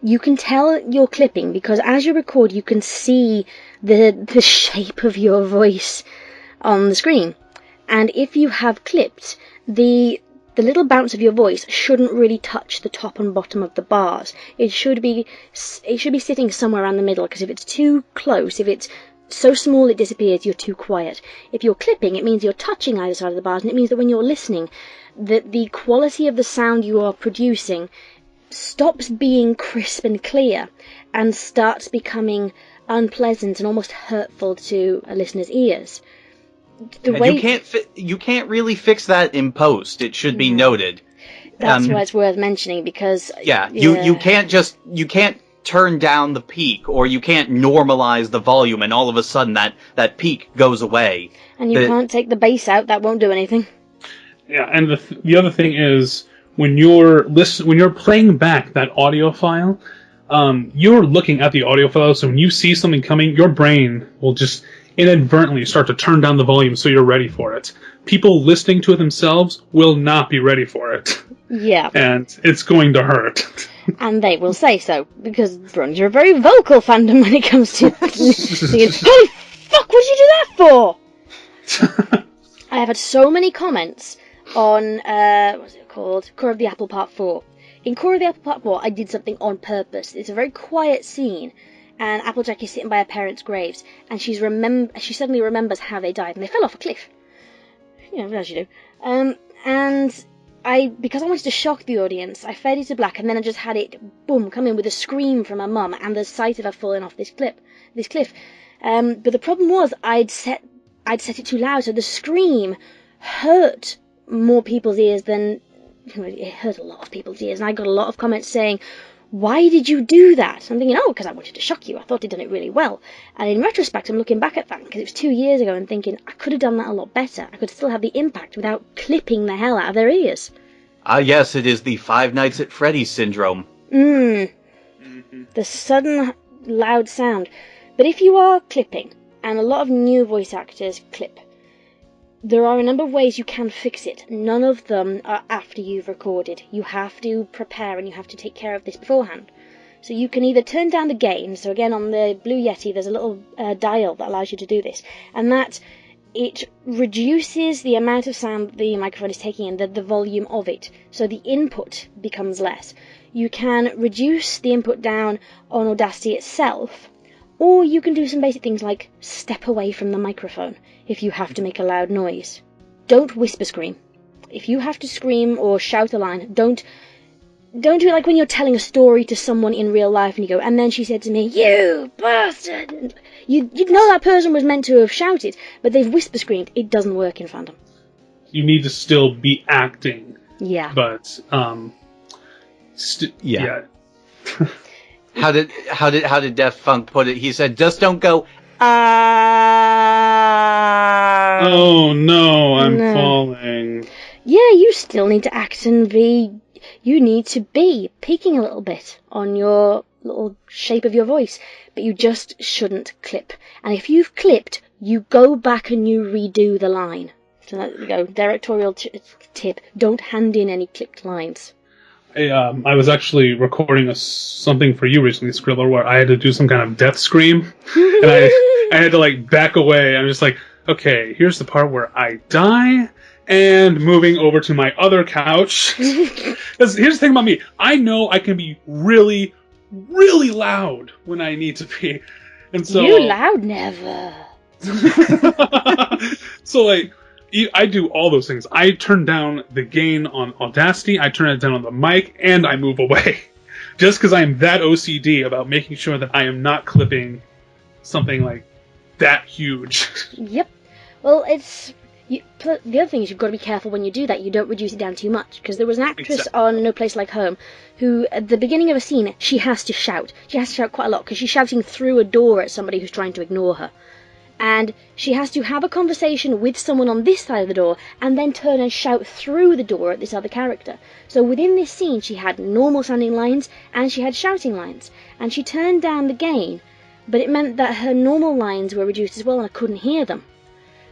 S2: you can tell you're clipping, because as you record, you can see the shape of your voice on the screen. And if you have clipped, the little bounce of your voice shouldn't really touch the top and bottom of the bars. It should be sitting somewhere around the middle, because if it's too close, if it's so small it disappears, you're too quiet. If you're clipping, it means you're touching either side of the bars, and it means that when you're listening, that the quality of the sound you are producing stops being crisp and clear and starts becoming unpleasant and almost hurtful to a listener's ears.
S3: You can't really fix that in post. It should be noted.
S2: That's why it's worth mentioning, because
S3: you can't turn down the peak, or you can't normalize the volume, and all of a sudden that peak goes away.
S2: And you can't take the bass out. That won't do anything.
S4: Yeah, and the other thing is, when you're playing back that audio file, you're looking at the audio file, so when you see something coming, your brain will just inadvertently start to turn down the volume so you're ready for it. People listening to it themselves will not be ready for it.
S2: Yeah.
S4: And it's going to hurt.
S2: And they will say so, because Brony's are a very vocal fandom when it comes to singing, holy fuck, what did you do that for? I have had so many comments on, what's it called? Core of the Apple Part 4. In Core of the Apple Part 4, I did something on purpose. It's a very quiet scene, and Applejack is sitting by her parents' graves, and she suddenly remembers how they died, and they fell off a cliff. You know, as you do. And because I wanted to shock the audience, I faded to black, and then I just had it, boom, come in with a scream from her mum, and the sight of her falling off this cliff. But the problem was, I'd set it too loud, so the scream hurt more people's ears than... It hurt a lot of people's ears, and I got a lot of comments saying, why did you do that? I'm thinking, because I wanted to shock you. I thought I'd done it really well. And in retrospect, I'm looking back at that, because it was 2 years ago, and thinking, I could have done that a lot better. I could still have the impact without clipping the hell out of their ears.
S3: Ah, yes, it is the Five Nights at Freddy's syndrome.
S2: The sudden, loud sound. But if you are clipping, and a lot of new voice actors clip, there are a number of ways you can fix it. None of them are after you've recorded. You have to prepare and you have to take care of this beforehand. So you can either turn down the gain. So again, on the Blue Yeti, there's a little dial that allows you to do this. And that, it reduces the amount of sound that the microphone is taking in, the volume of it. So the input becomes less. You can reduce the input down on Audacity itself. Or you can do some basic things like step away from the microphone if you have to make a loud noise. Don't whisper scream. If you have to scream or shout a line, don't do it like when you're telling a story to someone in real life and you go, and then she said to me, you bastard! You'd know that person was meant to have shouted, but they've whisper screamed. It doesn't work in fandom.
S4: You need to still be acting.
S2: Yeah.
S4: But, yeah.
S3: How did Def Funk put it? He said, just don't go,
S4: oh no, I'm falling.
S2: Yeah, you still need to act and you need to be peaking a little bit on your little shape of your voice, but you just shouldn't clip. And if you've clipped, you go back and you redo the line. So there you go, directorial tip, don't hand in any clipped lines.
S4: I was actually recording something for you recently, Scribbler, where I had to do some kind of death scream, and I had to back away. I'm just like, okay, here's the part where I die, and moving over to my other couch. Because here's the thing about me, I know I can be really, really loud when I need to be, and so
S2: you loud never.
S4: So I do all those things. I turn down the gain on Audacity, I turn it down on the mic, and I move away. Just because I'm that OCD about making sure that I am not clipping something like that huge. Yep.
S2: Well, the other thing is you've got to be careful when you do that. You don't reduce it down too much. Because there was an actress on No Place Like Home who, at the beginning of a scene, she has to shout. She has to shout quite a lot because she's shouting through a door at somebody who's trying to ignore her. And she has to have a conversation with someone on this side of the door and then turn and shout through the door at this other character. So within this scene she had normal sounding lines and she had shouting lines. And she turned down the gain, but it meant that her normal lines were reduced as well and I couldn't hear them.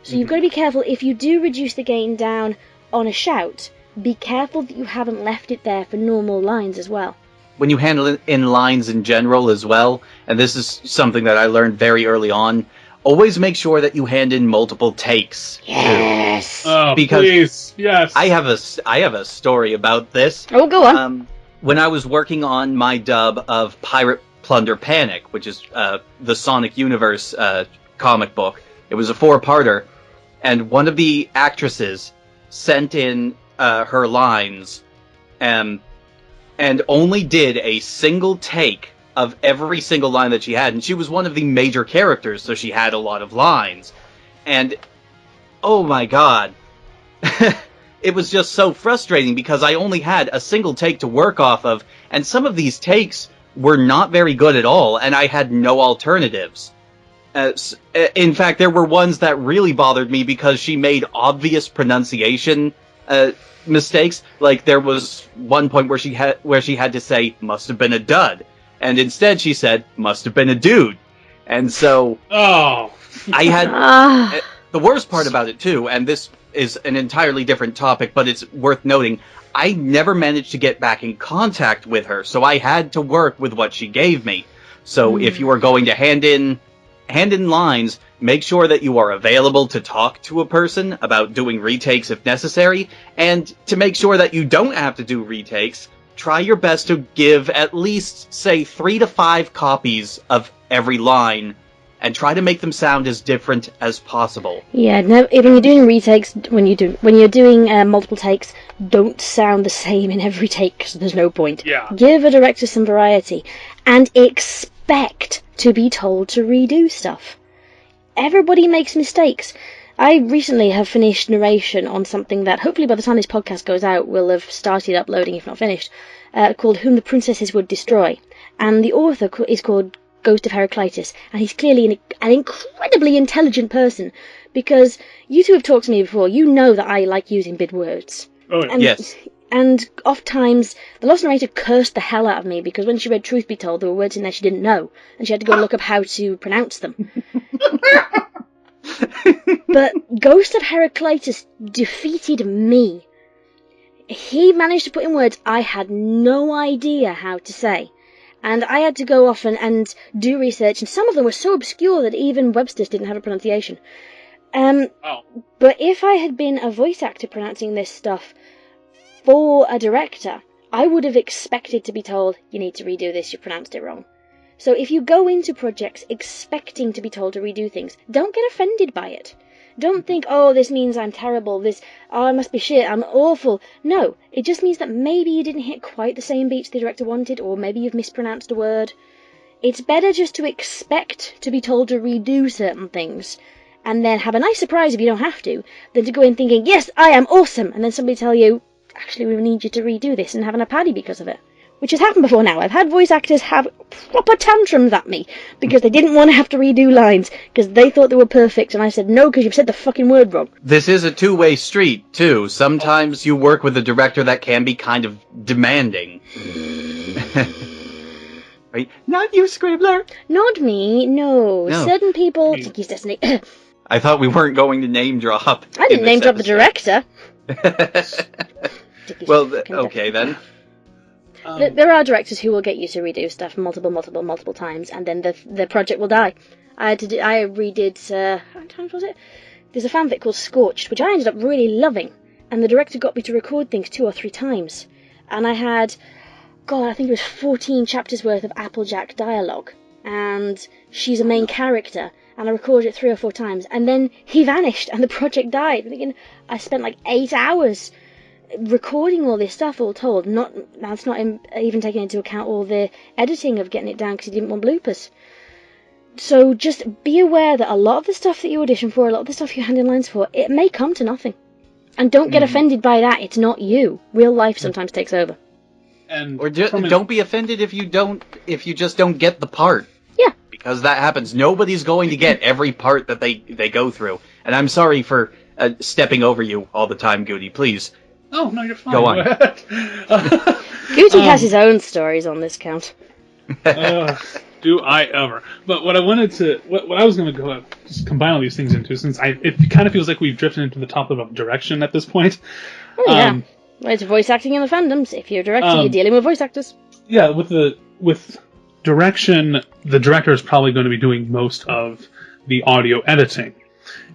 S2: So you've got to be careful. If you do reduce the gain down on a shout, be careful that you haven't left it there for normal lines as well.
S3: When you handle in lines in general as well, and this is something that I learned very early on, always make sure that you hand in multiple takes.
S2: Yes.
S4: Oh,
S3: because
S4: please. Yes.
S3: I have a story about this.
S2: Oh, go on.
S3: When I was working on my dub of Pirate Plunder Panic, which is the Sonic Universe comic book, it was a 4-parter, and one of the actresses sent in her lines, and only did a single take of every single line that she had, and she was one of the major characters, so she had a lot of lines. And, oh my god, it was just so frustrating because I only had a single take to work off of, and some of these takes were not very good at all, and I had no alternatives. In fact, there were ones that really bothered me because she made obvious pronunciation mistakes. Like, there was one point where she had to say, must have been a dud. And instead she said, must have been a dude. And so... Oh! I had... The worst part about it, too, and this is an entirely different topic, but it's worth noting, I never managed to get back in contact with her, so I had to work with what she gave me. So if you are going to hand in lines, make sure that you are available to talk to a person about doing retakes if necessary, and to make sure that you don't have to do retakes, try your best to give at least, say, 3 to 5 copies of every line, and try to make them sound as different as possible.
S2: Yeah, no, when you're doing retakes, when you're doing multiple takes, don't sound the same in every take, because there's no point.
S4: Yeah.
S2: Give a director some variety, and expect to be told to redo stuff. Everybody makes mistakes. I recently have finished narration on something that hopefully by the time this podcast goes out will have started uploading, if not finished, called Whom the Princesses Would Destroy. And the author is called Ghost of Heraclitus, and he's clearly an incredibly intelligent person, because you two have talked to me before. You know that I like using big words.
S4: Oh, yeah.
S3: Yes.
S2: And oft times, the Lost Narrator cursed the hell out of me, because when she read Truth Be Told, there were words in there she didn't know, and she had to go look up how to pronounce them. But Ghost of Heraclitus defeated me. He managed to put in words I had no idea how to say. And I had to go off and do research, and some of them were so obscure that even Webster's didn't have a pronunciation. But if I had been a voice actor pronouncing this stuff for a director, I would have expected to be told, you need to redo this, you pronounced it wrong. So if you go into projects expecting to be told to redo things, don't get offended by it. Don't think, oh, this means I'm terrible, I must be shit, I'm awful. No, it just means that maybe you didn't hit quite the same beats the director wanted, or maybe you've mispronounced a word. It's better just to expect to be told to redo certain things, and then have a nice surprise if you don't have to, than to go in thinking, yes, I am awesome, and then somebody tell you, actually, we need you to redo this, and having a paddy because of it. Which has happened before now. I've had voice actors have proper tantrums at me because they didn't want to have to redo lines because they thought they were perfect, and I said, no, because you've said the fucking word wrong.
S3: This is a two-way street, too. Sometimes you work with a director that can be kind of demanding. Right? Not you, Scribbler!
S2: Not me, no. Certain people... Tiki's Destiny.
S3: I thought we weren't going to name drop.
S2: I didn't name drop the director.
S3: Well, okay then.
S2: There are directors who will get you to redo stuff multiple times, and then the project will die. I redid, how many times was it? There's a fanfic called Scorched, which I ended up really loving, and the director got me to record things 2 or 3 times. And I had, I think it was 14 chapters worth of Applejack dialogue, and she's a main character, and I recorded it 3 or 4 times, and then he vanished, and the project died. I'm thinking, I spent like 8 hours recording all this stuff, all told. That's not even taking into account all the editing of getting it down because he didn't want bloopers. So just be aware that a lot of the stuff that you audition for, a lot of the stuff you hand in lines for, it may come to nothing. And don't get offended by that. It's not you. Real life sometimes takes over.
S3: Or don't be offended if you just don't get the part.
S2: Yeah.
S3: Because that happens. Nobody's going to get every part that they go through. And I'm sorry for stepping over you all the time, Goody. Please.
S4: Oh, no, you're fine.
S3: Go on.
S2: Goody has his own stories on this count.
S4: Do I ever? But what I wanted to, what I was going to go just combine all these things into, since it kind of feels like we've drifted into the topic of direction at this point.
S2: Oh, yeah. Well, it's voice acting in the fandoms. If you're a director, you're dealing with voice actors.
S4: Yeah, with direction, the director is probably going to be doing most of the audio editing,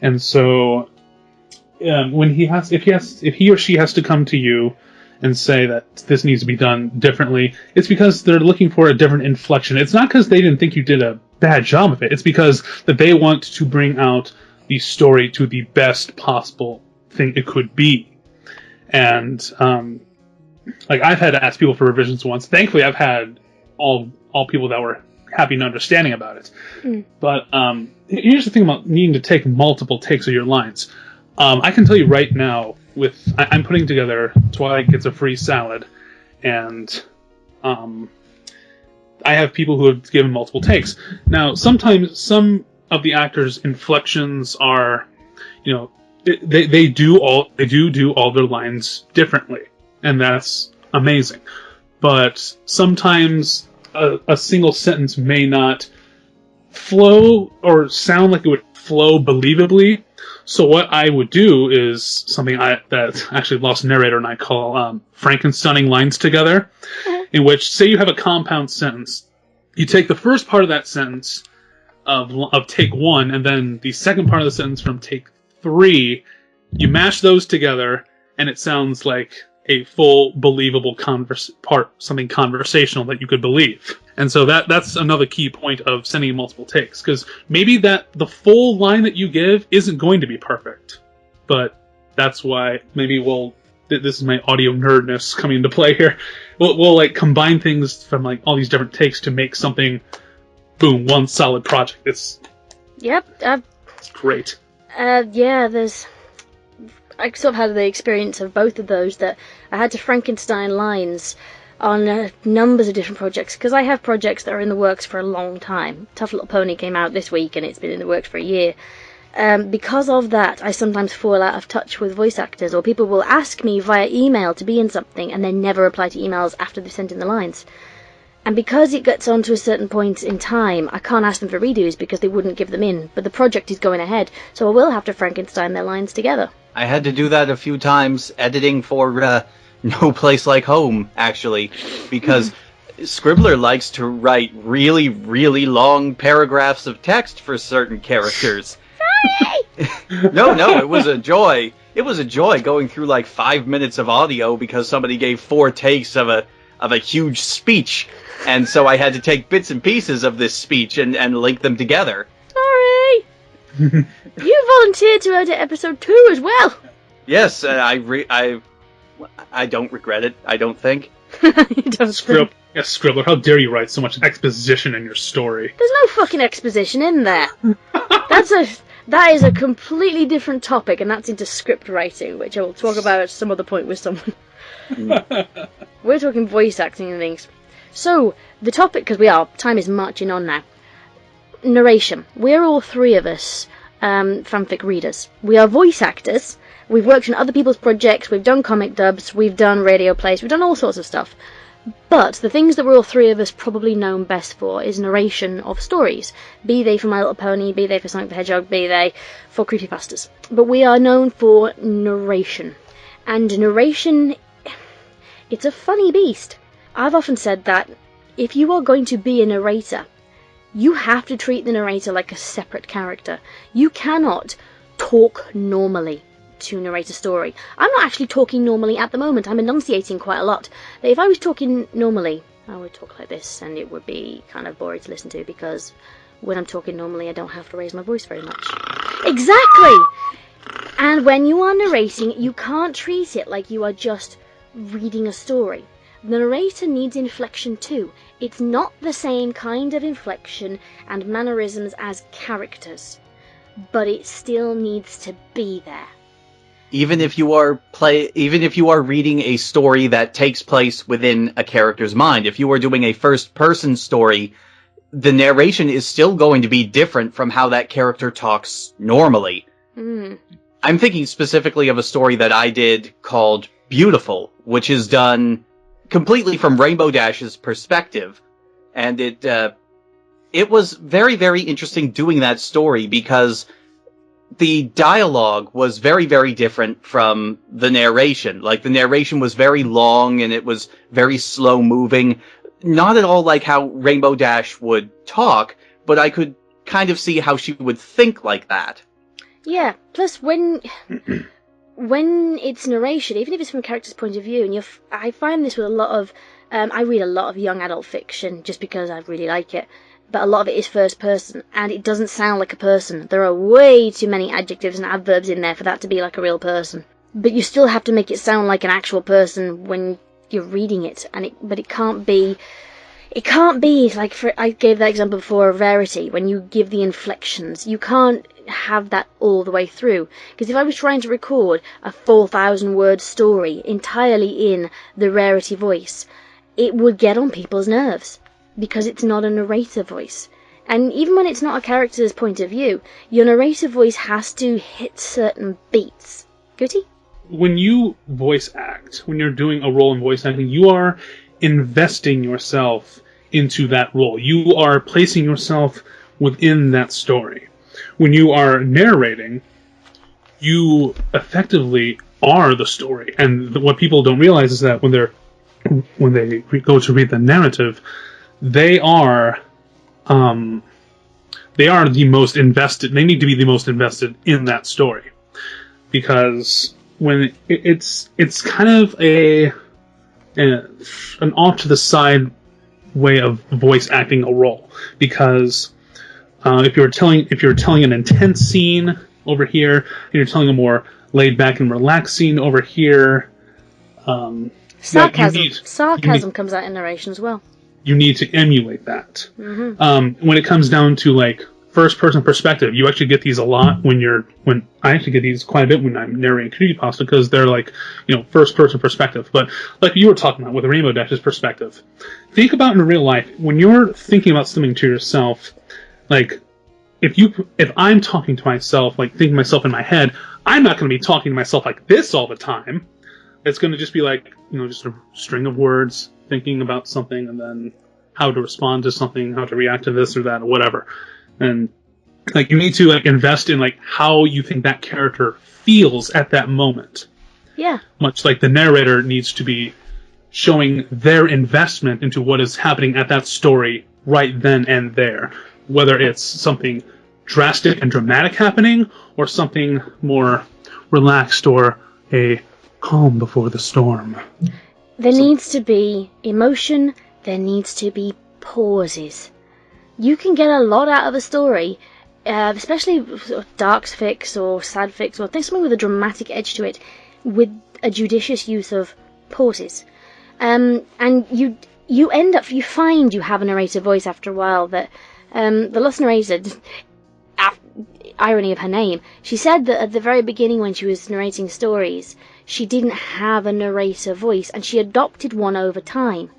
S4: and so when if he or she has to come to you and say that this needs to be done differently, it's because they're looking for a different inflection. It's not because they didn't think you did a bad job of it. It's because that they want to bring out the story to the best possible thing it could be. And like I've had to ask people for revisions once. Thankfully, I've had all people that were happy and understanding about it. But here's the thing about needing to take multiple takes of your lines. I can tell you right now, I'm putting together Twilight Gets a Free Salad, and I have people who have given multiple takes. Now, sometimes some of the actors' inflections are, they do all their lines differently, and that's amazing. But sometimes a single sentence may not flow or sound like it would flow believably. So what I would do is something that actually Lost Narrator and I call Frankensteining lines together, in which, say you have a compound sentence, you take the first part of that sentence of take 1, and then the second part of the sentence from take 3, you mash those together, and it sounds like a full, believable something conversational that you could believe. And so that's another key point of sending multiple takes, because maybe the full line that you give isn't going to be perfect. But that's why maybe this is my audio nerdness coming into play here. We'll like combine things from like all these different takes to make something, boom, one solid project. It's
S2: Yep.
S4: It's great.
S2: Yeah, I sort of had the experience of both of those, that I had to Frankenstein lines on numbers of different projects, because I have projects that are in the works for a long time. Tough Little Pony came out this week and it's been in the works for a year. Because of that, I sometimes fall out of touch with voice actors, or people will ask me via email to be in something and then never reply to emails after they've sent in the lines. And because it gets on to a certain point in time, I can't ask them for redos because they wouldn't give them in, but the project is going ahead, so I will have to Frankenstein their lines together.
S3: I had to do that a few times editing for No Place Like Home, actually, because Scribbler likes to write really, really long paragraphs of text for certain characters.
S2: Sorry!
S3: No, it was a joy. It was a joy going through like 5 minutes of audio because somebody gave 4 takes of a huge speech, and so I had to take bits and pieces of this speech and link them together.
S2: Sorry! You volunteered to edit episode 2 as well!
S3: Yes, I don't regret it, I don't think.
S2: You don't think.
S4: Scribbler, how dare you write so much exposition in your story?
S2: There's no fucking exposition in there. That is a completely different topic, and that's into script writing, which I will talk about at some other point with someone. We're talking voice acting and things. So, the topic, because time is marching on now. Narration. We're all 3 of us fanfic readers. We are voice actors. We've worked on other people's projects, we've done comic dubs, we've done radio plays, we've done all sorts of stuff. But the things that we're all 3 of us probably known best for is narration of stories. Be they for My Little Pony, be they for Sonic the Hedgehog, be they for creepypastas. But we are known for narration. And narration, it's a funny beast. I've often said that if you are going to be a narrator, you have to treat the narrator like a separate character. You cannot talk normally to narrate a story. I'm not actually talking normally at the moment. I'm enunciating quite a lot. But if I was talking normally, I would talk like this, and it would be kind of boring to listen to, because when I'm talking normally, I don't have to raise my voice very much. Exactly! And when you are narrating, you can't treat it like you are just reading a story. The narrator needs inflection too. It's not the same kind of inflection and mannerisms as characters, but it still needs to be there.
S3: Even if you are reading a story that takes place within a character's mind, if you are doing a first-person story, the narration is still going to be different from how that character talks normally. I'm thinking specifically of a story that I did called Beautiful, which is done completely from Rainbow Dash's perspective, and it was very, very interesting doing that story because the dialogue was very, very different from the narration. Like, the narration was very long and it was very slow moving. Not at all like how Rainbow Dash would talk, but I could kind of see how she would think like that.
S2: Yeah, plus when it's narration, even if it's from a character's point of view, and I find this with a lot of, I read a lot of young adult fiction just because I really like it, but a lot of it is first person, and it doesn't sound like a person. There are way too many adjectives and adverbs in there for that to be like a real person. But you still have to make it sound like an actual person when you're reading it, but it can't be like, I gave that example before of Rarity, when you give the inflections. You can't have that all the way through, because if I was trying to record a 4,000 word story entirely in the Rarity voice, it would get on people's nerves, because it's not a narrator voice. And even when it's not a character's point of view, your narrator voice has to hit certain beats. Guti?
S4: When you voice act, when you're doing a role in voice acting, you are investing yourself into that role. You are placing yourself within that story. When you are narrating, you effectively are the story. And what people don't realize is that when they go to read the narrative, they are the most invested. They need to be the most invested in that story, because when it's kind of an off to the side way of voice acting a role, because if you're telling an intense scene over here, and you're telling a more laid back and relaxed scene over here,
S2: sarcasm comes out in narration as well.
S4: You need to emulate that.
S2: Mm-hmm.
S4: When it comes down to, like, first-person perspective. You actually get these a lot when I actually get these quite a bit when I'm narrating creepypasta, because they're like, first-person perspective. But like you were talking about with Rainbow Dash's perspective, think about in real life when you're thinking about something to yourself. Like, if I'm talking to myself, like thinking myself in my head, I'm not going to be talking to myself like this all the time. It's going to just be like, just a string of words, thinking about something, and then how to respond to something, how to react to this or that, or whatever. And like, you need to like invest in like how you think that character feels at that moment.
S2: Yeah.
S4: Much like the narrator needs to be showing their investment into what is happening at that story right then and there. Whether it's something drastic and dramatic happening, or something more relaxed, or a calm before the storm.
S2: There needs to be emotion, there needs to be pauses. You can get a lot out of a story, especially dark fics or sad fics, or something with a dramatic edge to it, with a judicious use of pauses. And you find you have a narrator voice after a while. That the last narrator, irony of her name, she said that at the very beginning when she was narrating stories, she didn't have a narrator voice, and she adopted one over time.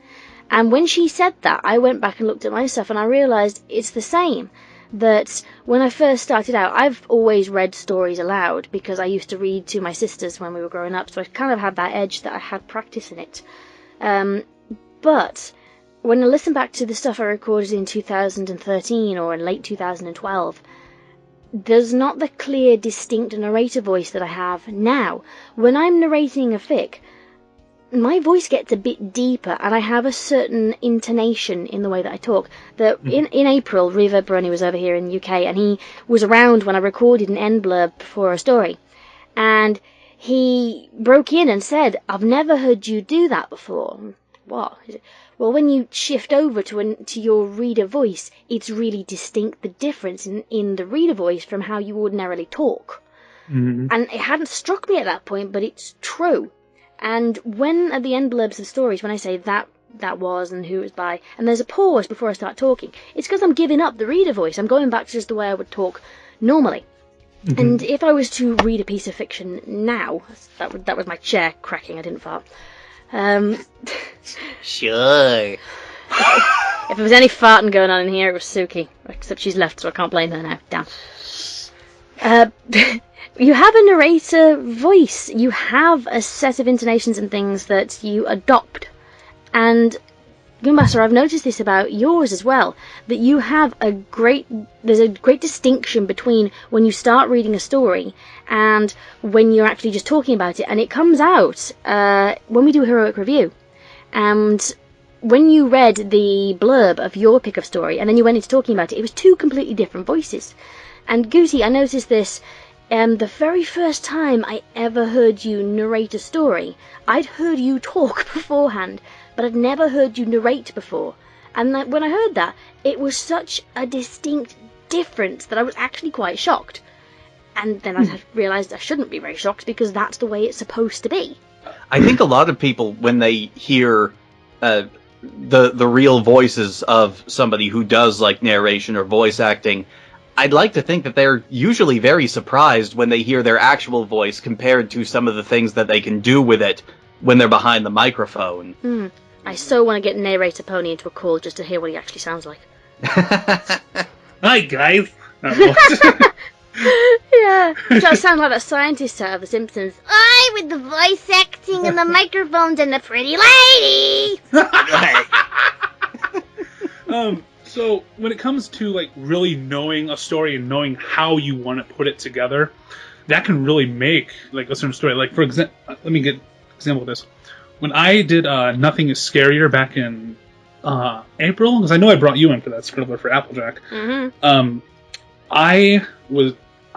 S2: And when she said that, I went back and looked at my stuff, and I realised it's the same. That when I first started out, I've always read stories aloud, because I used to read to my sisters when we were growing up, so I kind of had that edge that I had practice in it. But when I listen back to the stuff I recorded in 2013 or in late 2012, there's not the clear, distinct narrator voice that I have now. When I'm narrating a fic, my voice gets a bit deeper, and I have a certain intonation in the way that I talk. In April, Reverb Brony was over here in the UK, and he was around when I recorded an end blurb for a story. And he broke in and said, "I've never heard you do that before." What? Well, when you shift over to your reader voice, it's really distinct, the difference in the reader voice from how you ordinarily talk.
S4: Mm-hmm.
S2: And it hadn't struck me at that point, but it's true. And when at the end blurbs of stories, when I say that was and who it was by, and there's a pause before I start talking, it's because I'm giving up the reader voice. I'm going back to just the way I would talk normally. Mm-hmm. And if I was to read a piece of fiction now, that was my chair cracking, I didn't fart.
S3: Sure.
S2: If there was any farting going on in here, it was Suki. Except she's left, so I can't blame her now. Damn. You have a narrator voice. You have a set of intonations and things that you adopt. And Goombasa, I've noticed this about yours as well, that you have there's a great distinction between when you start reading a story and when you're actually just talking about it. And it comes out when we do a heroic review. And when you read the blurb of your pick of story and then you went into talking about it, it was two completely different voices. And Guti, I noticed this the very first time I ever heard you narrate a story. I'd heard you talk beforehand, but I'd never heard you narrate before. And when I heard that, it was such a distinct difference that I was actually quite shocked. And then I realised I shouldn't be very shocked, because that's the way it's supposed to be.
S3: I think a lot of people, when they hear the real voices of somebody who does like narration or voice acting, I'd like to think that they're usually very surprised when they hear their actual voice compared to some of the things that they can do with it when they're behind the microphone.
S2: I so want to get Narrator Pony into a call just to hear what he actually sounds like.
S4: Hi, guys.
S2: Yeah, that sounds like that scientist out of The Simpsons. I with the voice acting and the microphones and the pretty lady.
S4: So when it comes to like really knowing a story and knowing how you want to put it together, that can really make like a certain story. Like for example, let me get an example of this. When I did Nothing Is Scarier back in April, because I know I brought you in for that Scribbler for Applejack.
S2: Mm-hmm.
S4: I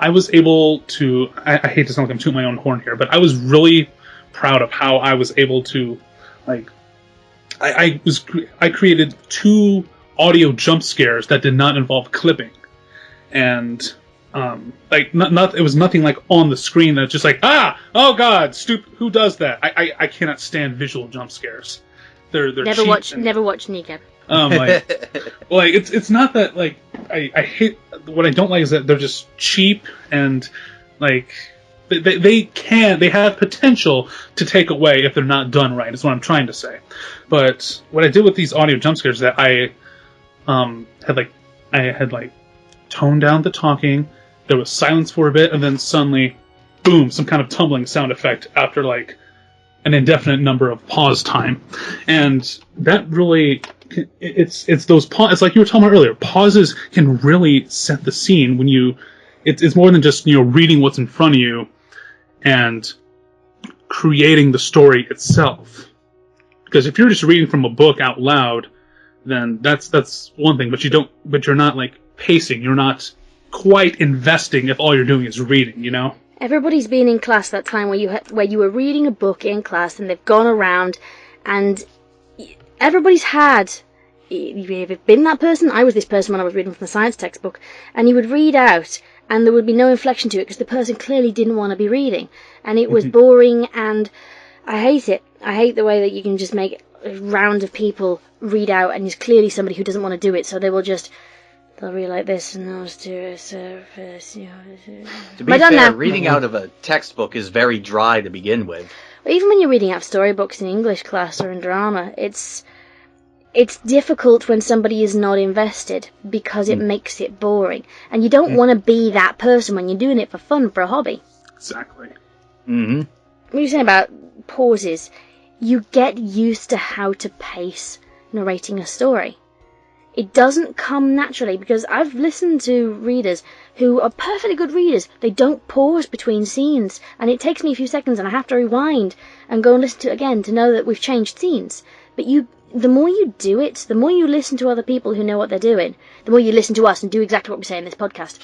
S4: was able to. I hate to sound like I'm tooting my own horn here, but I was really proud of how I was able to, like, I created 2 audio jump scares that did not involve clipping, and like it was nothing like on the screen that's just like oh god, stupid, who does that? I cannot stand visual jump scares. They're
S2: never watch Kneecap.
S4: Like it's not that like I hate what I don't like is that they're just cheap and like they have potential to take away if they're not done right. Is what I'm trying to say. But what I did with these audio jump scares is that I had toned down the talking. There was silence for a bit, and then suddenly, boom, some kind of tumbling sound effect after like an indefinite number of pause time, and that really. It's those it's like you were talking about earlier. Pauses can really set the scene when you. It's more than just reading what's in front of you, and creating the story itself. Because if you're just reading from a book out loud, then that's one thing. But you're not like pacing. You're not quite investing if all you're doing is reading.
S2: Everybody's been in class that time where you were reading a book in class, and they've gone around and. Everybody's had, you've been that person, I was this person when I was reading from the science textbook, and you would read out, and there would be no inflection to it, because the person clearly didn't want to be reading, and it was boring, and I hate it. I hate the way that you can just make a round of people read out, and there's clearly somebody who doesn't want to do it, so they'll read like this, and they'll just do it, so first,
S3: To be fair, reading out of a textbook is very dry to begin with.
S2: Even when you're reading out storybooks in English class or in drama, it's difficult when somebody is not invested because it makes it boring. And you don't want to be that person when you're doing it for fun, for a hobby.
S4: Exactly.
S3: Mm-hmm.
S2: What you're saying about pauses, you get used to how to pace narrating a story. It doesn't come naturally, because I've listened to readers who are perfectly good readers. They don't pause between scenes, and it takes me a few seconds, and I have to rewind and go and listen to it again to know that we've changed scenes. But the more you do it, the more you listen to other people who know what they're doing, the more you listen to us and do exactly what we say in this podcast.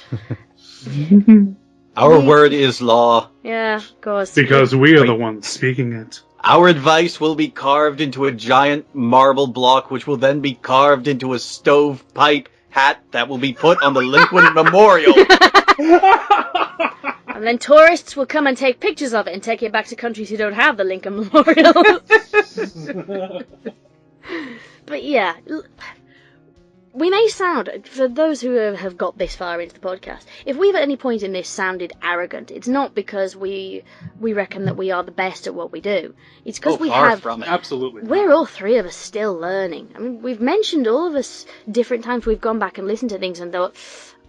S3: Our word is law.
S2: Yeah, of course.
S4: Because we are the ones speaking it.
S3: Our advice will be carved into a giant marble block, which will then be carved into a stovepipe hat that will be put on the Lincoln Memorial.
S2: And then tourists will come and take pictures of it and take it back to countries who don't have the Lincoln Memorial. But yeah, we may sound, for those who have got this far into the podcast, if we've at any point in this sounded arrogant, it's not because we reckon that we are the best at what we do. It's because we
S3: far
S2: have...
S3: from it.
S4: Absolutely.
S2: We're all three of us still learning. I mean, we've mentioned all of us different times we've gone back and listened to things and thought,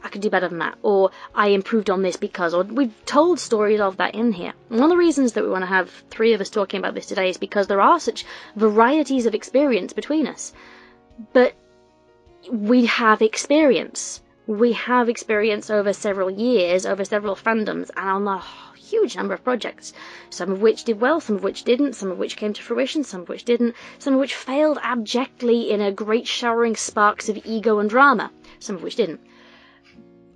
S2: I could do better than that, or I improved on this because, or we've told stories of that in here. And one of the reasons that we want to have three of us talking about this today is because there are such varieties of experience between us. But we have experience. We have experience over several years, over several fandoms, and on a huge number of projects. Some of which did well, some of which didn't, some of which came to fruition, some of which didn't, some of which failed abjectly in a great showering sparks of ego and drama, some of which didn't.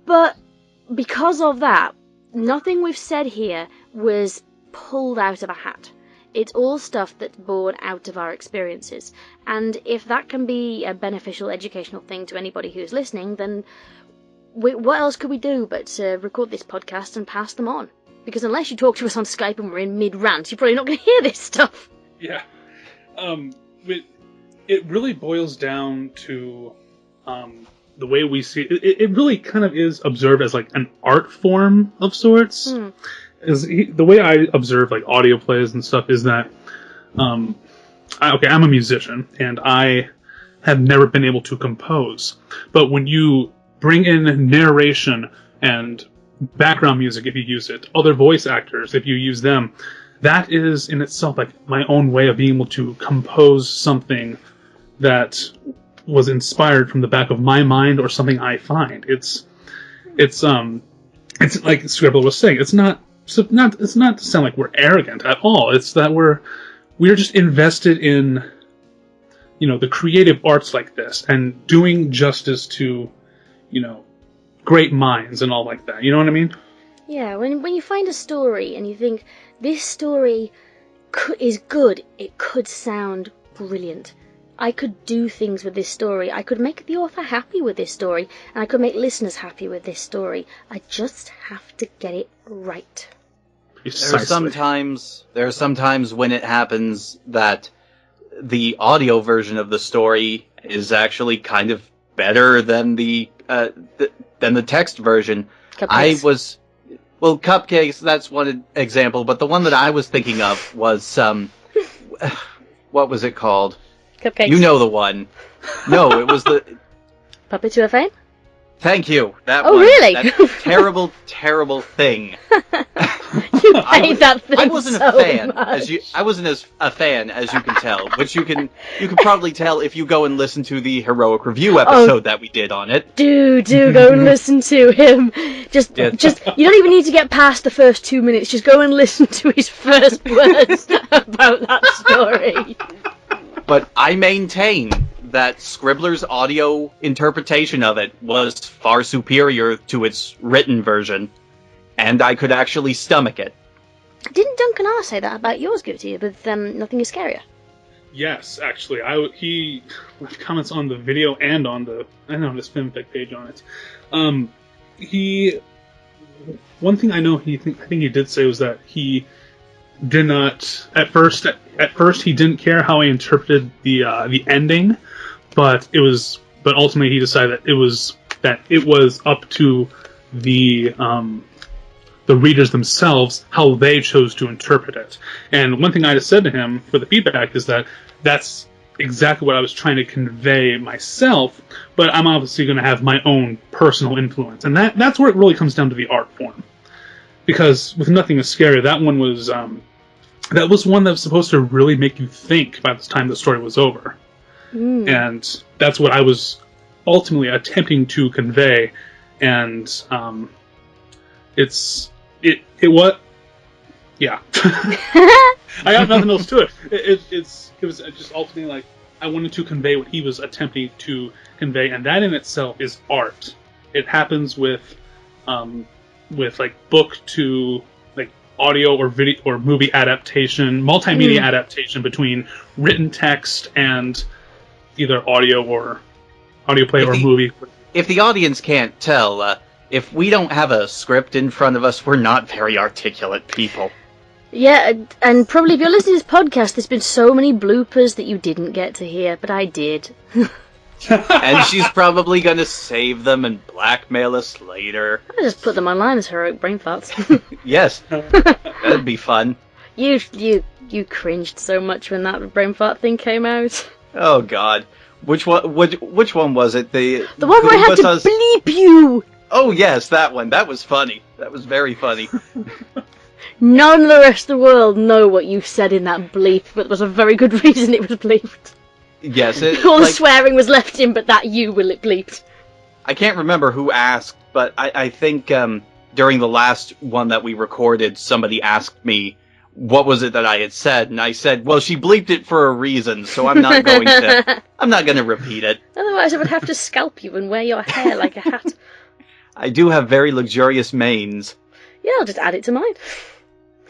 S2: But because of that, nothing we've said here was pulled out of a hat. It's all stuff that's born out of our experiences. And if that can be a beneficial educational thing to anybody who's listening, then what else could we do but record this podcast and pass them on? Because unless you talk to us on Skype and we're in mid-rant, you're probably not going to hear this stuff.
S4: Yeah. It really boils down to the way we see it. It really kind of is observed as like an art form of sorts. The way I observe like audio plays and stuff is that I'm a musician and I have never been able to compose, but when you bring in narration and background music, if you use it, other voice actors, if you use them, that is in itself like my own way of being able to compose something that was inspired from the back of my mind or something I find. It's like Scribbler was saying, it's not to sound like we're arrogant at all. It's that we're just invested in, the creative arts like this and doing justice to, great minds and all like that. You know what I mean?
S2: Yeah, when you find a story and you think, this story is good, it could sound brilliant. I could do things with this story. I could make the author happy with this story, and I could make listeners happy with this story. I just have to get it right.
S3: There are some times when it happens that the audio version of the story is actually kind of better than the than the text version.
S2: Cupcakes.
S3: Cupcakes, that's one example, but the one that I was thinking of was, what was it called?
S2: Cupcakes.
S3: You know the one. No, it was the...
S2: Puppet to a Fame?
S3: Thank you. That
S2: Oh,
S3: one.
S2: really?
S3: That terrible, terrible thing.
S2: You hate that thing
S3: I wasn't
S2: so
S3: a fan,
S2: much.
S3: I wasn't as a fan as you can tell, which you can probably tell if you go and listen to the heroic review episode that we did on it.
S2: Do go and listen to him. Just you don't even need to get past the first 2 minutes. Just go and listen to his first words about that story.
S3: But I maintain that Scribbler's audio interpretation of it was far superior to its written version, and I could actually stomach it.
S2: Didn't Duncan R say that about yours, Guti, with Nothing Is Scarier?
S4: Yes, actually, he left comments on the video and on this Fimfic page on it. One thing I know I think he did say was that he did not at first he didn't care how I interpreted the ending, but ultimately he decided that it was up to the readers themselves how they chose to interpret it. And one thing I just said to him for the feedback is that that's exactly what I was trying to convey myself, but I'm obviously going to have my own personal influence. And that's where it really comes down to the art form. Because with Nothing Is Scary, that one was one that was supposed to really make you think by the time the story was over. And that's what I was ultimately attempting to convey. And yeah. I got nothing else to it. It was just ultimately like I wanted to convey what he was attempting to convey, and that in itself is art. It happens with like book to like audio or video or movie adaptation, multimedia adaptation between written text and either audio play or movie.
S3: If the audience can't tell, if we don't have a script in front of us, we're not very articulate people.
S2: Yeah, and probably if you're listening to this podcast, there's been so many bloopers that you didn't get to hear, but I did.
S3: And she's probably going to save them and blackmail us later.
S2: I just put them online as heroic brain farts.
S3: Yes, that'd be fun.
S2: You cringed so much when that brain fart thing came out.
S3: Oh God, which one was it? The
S2: one where I had to bleep you.
S3: Oh yes, that one. That was funny. That was very funny.
S2: None of the rest of the world know what you said in that bleep, but there was a very good reason it was bleeped.
S3: Yes,
S2: all the swearing was left in, but that you will it bleeped.
S3: I can't remember who asked, but I think during the last one that we recorded, somebody asked me what was it that I had said, and I said, "Well, she bleeped it for a reason, so I'm not going to repeat it."
S2: Otherwise, I would have to scalp you and wear your hair like a hat.
S3: I do have very luxurious manes.
S2: Yeah, I'll just add it to mine.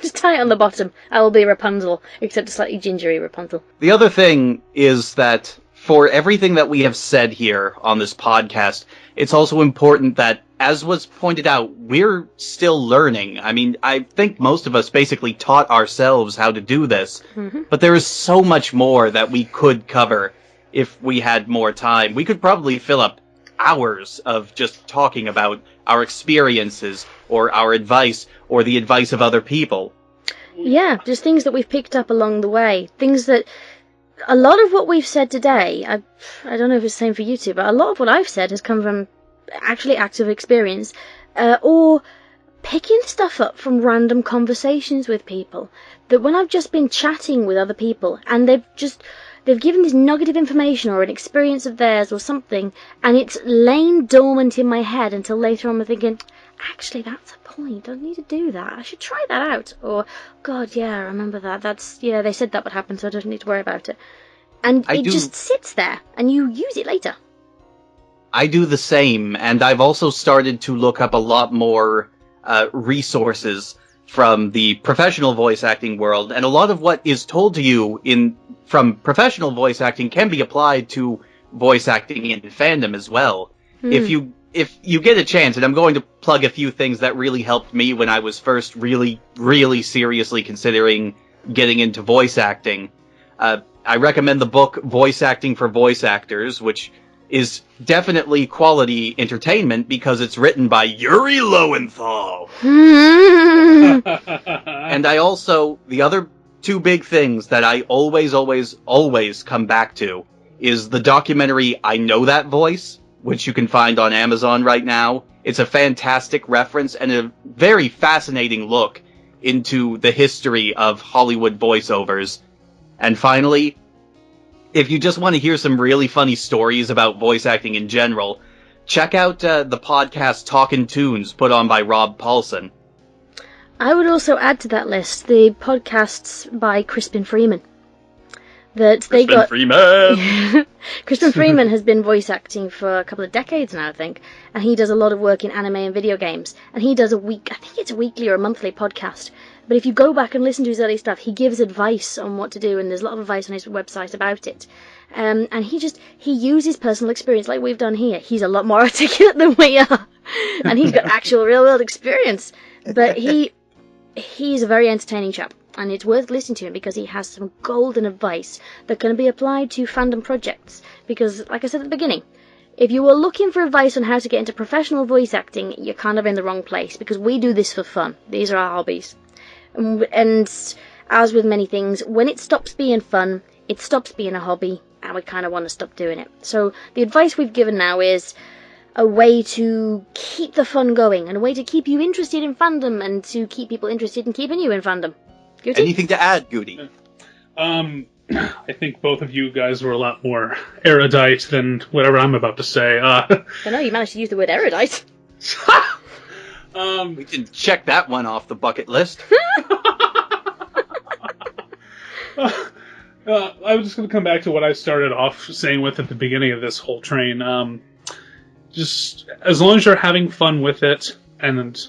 S2: Just tie it on the bottom. I will be Rapunzel, except a slightly gingery Rapunzel.
S3: The other thing is that for everything that we have said here on this podcast, it's also important that, as was pointed out, we're still learning. I mean, I think most of us basically taught ourselves how to do this, but there is so much more that we could cover if we had more time. We could probably fill up hours of just talking about our experiences or our advice or the advice of other people.
S2: Yeah, just things that we've picked up along the way. Things that a lot of what we've said today, I don't know if it's the same for you two, but a lot of what I've said has come from actually active experience or picking stuff up from random conversations with people. That when I've just been chatting with other people and they've given this nugget of information or an experience of theirs or something, and it's lain dormant in my head until later on I'm thinking, actually, that's a point. I need to do that. I should try that out. Or, God, yeah, I remember that. They said that would happen, so I don't need to worry about it. And it just sits there, and you use it later.
S3: I do the same, and I've also started to look up a lot more resources from the professional voice acting world, and a lot of what is told to you from professional voice acting can be applied to voice acting in fandom as well. If you get a chance, and I'm going to plug a few things that really helped me when I was first really, really seriously considering getting into voice acting. I recommend the book Voice Acting for Voice Actors, which is definitely quality entertainment because it's written by Yuri Lowenthal. And I also, the other two big things that I always come back to is the documentary I Know That Voice, which you can find on Amazon right now. It's a fantastic reference and a very fascinating look into the history of Hollywood voiceovers. And finally, if you just want to hear some really funny stories about voice acting in general, check out the podcast Talkin' Tunes put on by Rob Paulson.
S2: I would also add to that list the podcasts by Crispin Freeman.
S3: Freeman!
S2: Crispin Freeman has been voice acting for a couple of decades now, I think, and he does a lot of work in anime and video games. And he does I think it's a weekly or a monthly podcast. But if you go back and listen to his early stuff, he gives advice on what to do, and there's a lot of advice on his website about it. And he uses personal experience like we've done here. He's a lot more articulate than we are, and he's got actual real world experience. But he's a very entertaining chap, and it's worth listening to him because he has some golden advice that can be applied to fandom projects. Because, like I said at the beginning, if you were looking for advice on how to get into professional voice acting, you're kind of in the wrong place, because we do this for fun. These are our hobbies. And as with many things, when it stops being fun, it stops being a hobby, and we kind of want to stop doing it. So the advice we've given now is a way to keep the fun going, and a way to keep you interested in fandom, and to keep people interested in keeping you in fandom. Goody?
S3: Anything to add, Goody?
S4: I think both of you guys were a lot more erudite than whatever I'm about to say.
S2: I know you managed to use the word erudite.
S3: We can check that one off the bucket list.
S4: I was just going to come back to what I started off saying with at the beginning of this whole train. Just as long as you're having fun with it, and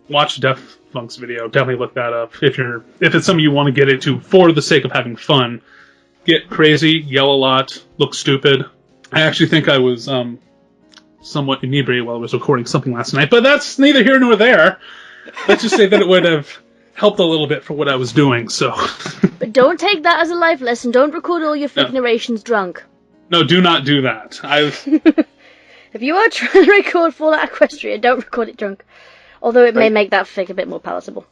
S4: watch Def Funk's video. Definitely look that up if it's something you want to get into for the sake of having fun. Get crazy, yell a lot, look stupid. I actually think I was somewhat inebriated while I was recording something last night, but that's neither here nor there. Let's just say that it would have helped a little bit for what I was doing, so...
S2: But don't take that as a life lesson. Don't record all your fake narrations drunk.
S4: No, do not do that.
S2: If you are trying to record Fallout Equestria, don't record it drunk. Although it may make that fic a bit more palatable.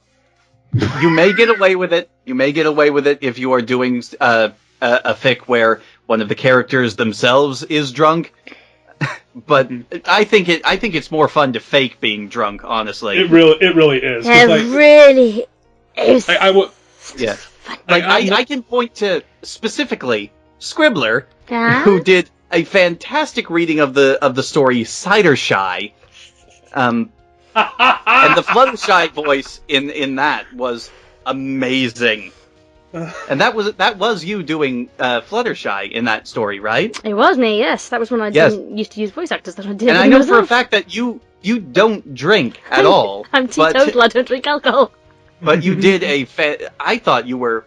S3: You may get away with it. You may get away with it if you are doing a fic where one of the characters themselves is drunk. But I think it's more fun to fake being drunk, honestly.
S4: It really is.
S2: It really is.
S3: Yeah. I can point to specifically Scribbler, who did a fantastic reading of the story Cider Shy. And the Fluttershy voice in that was amazing. And that was you doing Fluttershy in that story, right?
S2: It was me, yes. That was when I didn't used to use voice actors that I did.
S3: And I know for a fact that you don't drink at all.
S2: I'm teetotal, I don't drink alcohol.
S3: But you did I thought you were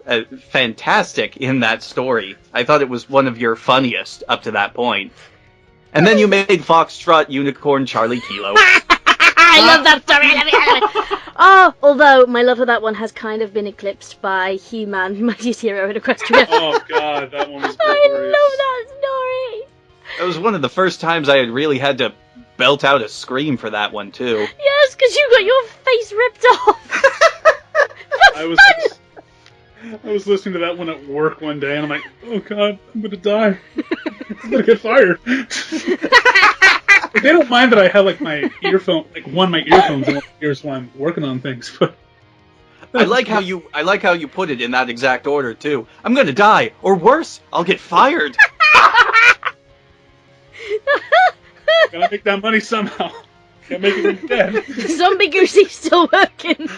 S3: fantastic in that story. I thought it was one of your funniest up to that point. And then you made Foxtrot, Unicorn, Charlie Kilo.
S2: I love that story. I love it. Oh, although my love of that one has kind of been eclipsed by He-Man, Mightiest Hero in Equestria.
S4: Oh god, that one was glorious.
S2: I love that story.
S3: That was one of the first times I had really had to belt out a scream for that one too.
S2: Yes, because you got your face ripped off.
S4: I was listening to that one at work one day, and I'm like, oh god, I'm gonna die. I'm gonna get fired. They don't mind that I have like my earphone, like one of my earphones in my ears while I'm working on things. But
S3: I like how you put it in that exact order too. I'm gonna die, or worse, I'll get fired.
S4: Gotta make that money somehow. Gotta make it dead.
S2: Zombie Goosey's still working.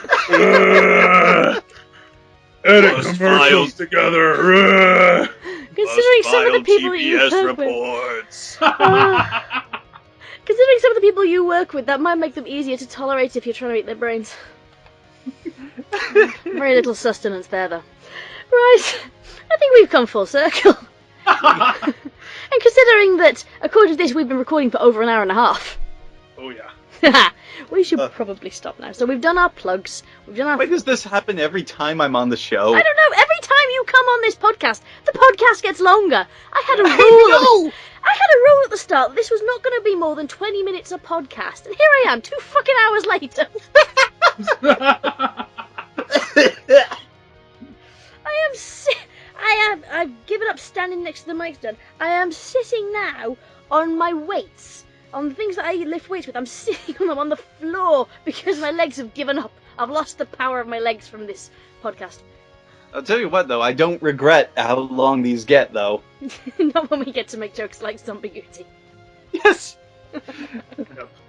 S4: Edit commercials together.
S2: Considering some of the people that you work
S3: reports.
S2: Considering some of the people you work with, that might make them easier to tolerate if you're trying to eat their brains. Very little sustenance there, though. Right, I think we've come full circle. And considering that, according to this, we've been recording for over an hour and a half.
S4: Oh yeah.
S2: We should probably stop now. So we've done our plugs. We've done our.
S3: Why does this happen every time I'm on the show?
S2: I don't know. Every time you come on this podcast, the podcast gets longer. I had a rule. I had a rule at the start that this was not going to be more than 20 minutes a podcast, and here I am, 2 fucking hours later. I've given up standing next to the mic stand. I am sitting now on my weights, on the things that I lift weights with. I'm sitting on them on the floor because my legs have given up. I've lost the power of my legs from this podcast.
S3: I'll tell you what, though, I don't regret how long these get, though.
S2: Not when we get to make jokes like Zombie Goody.
S3: Yes!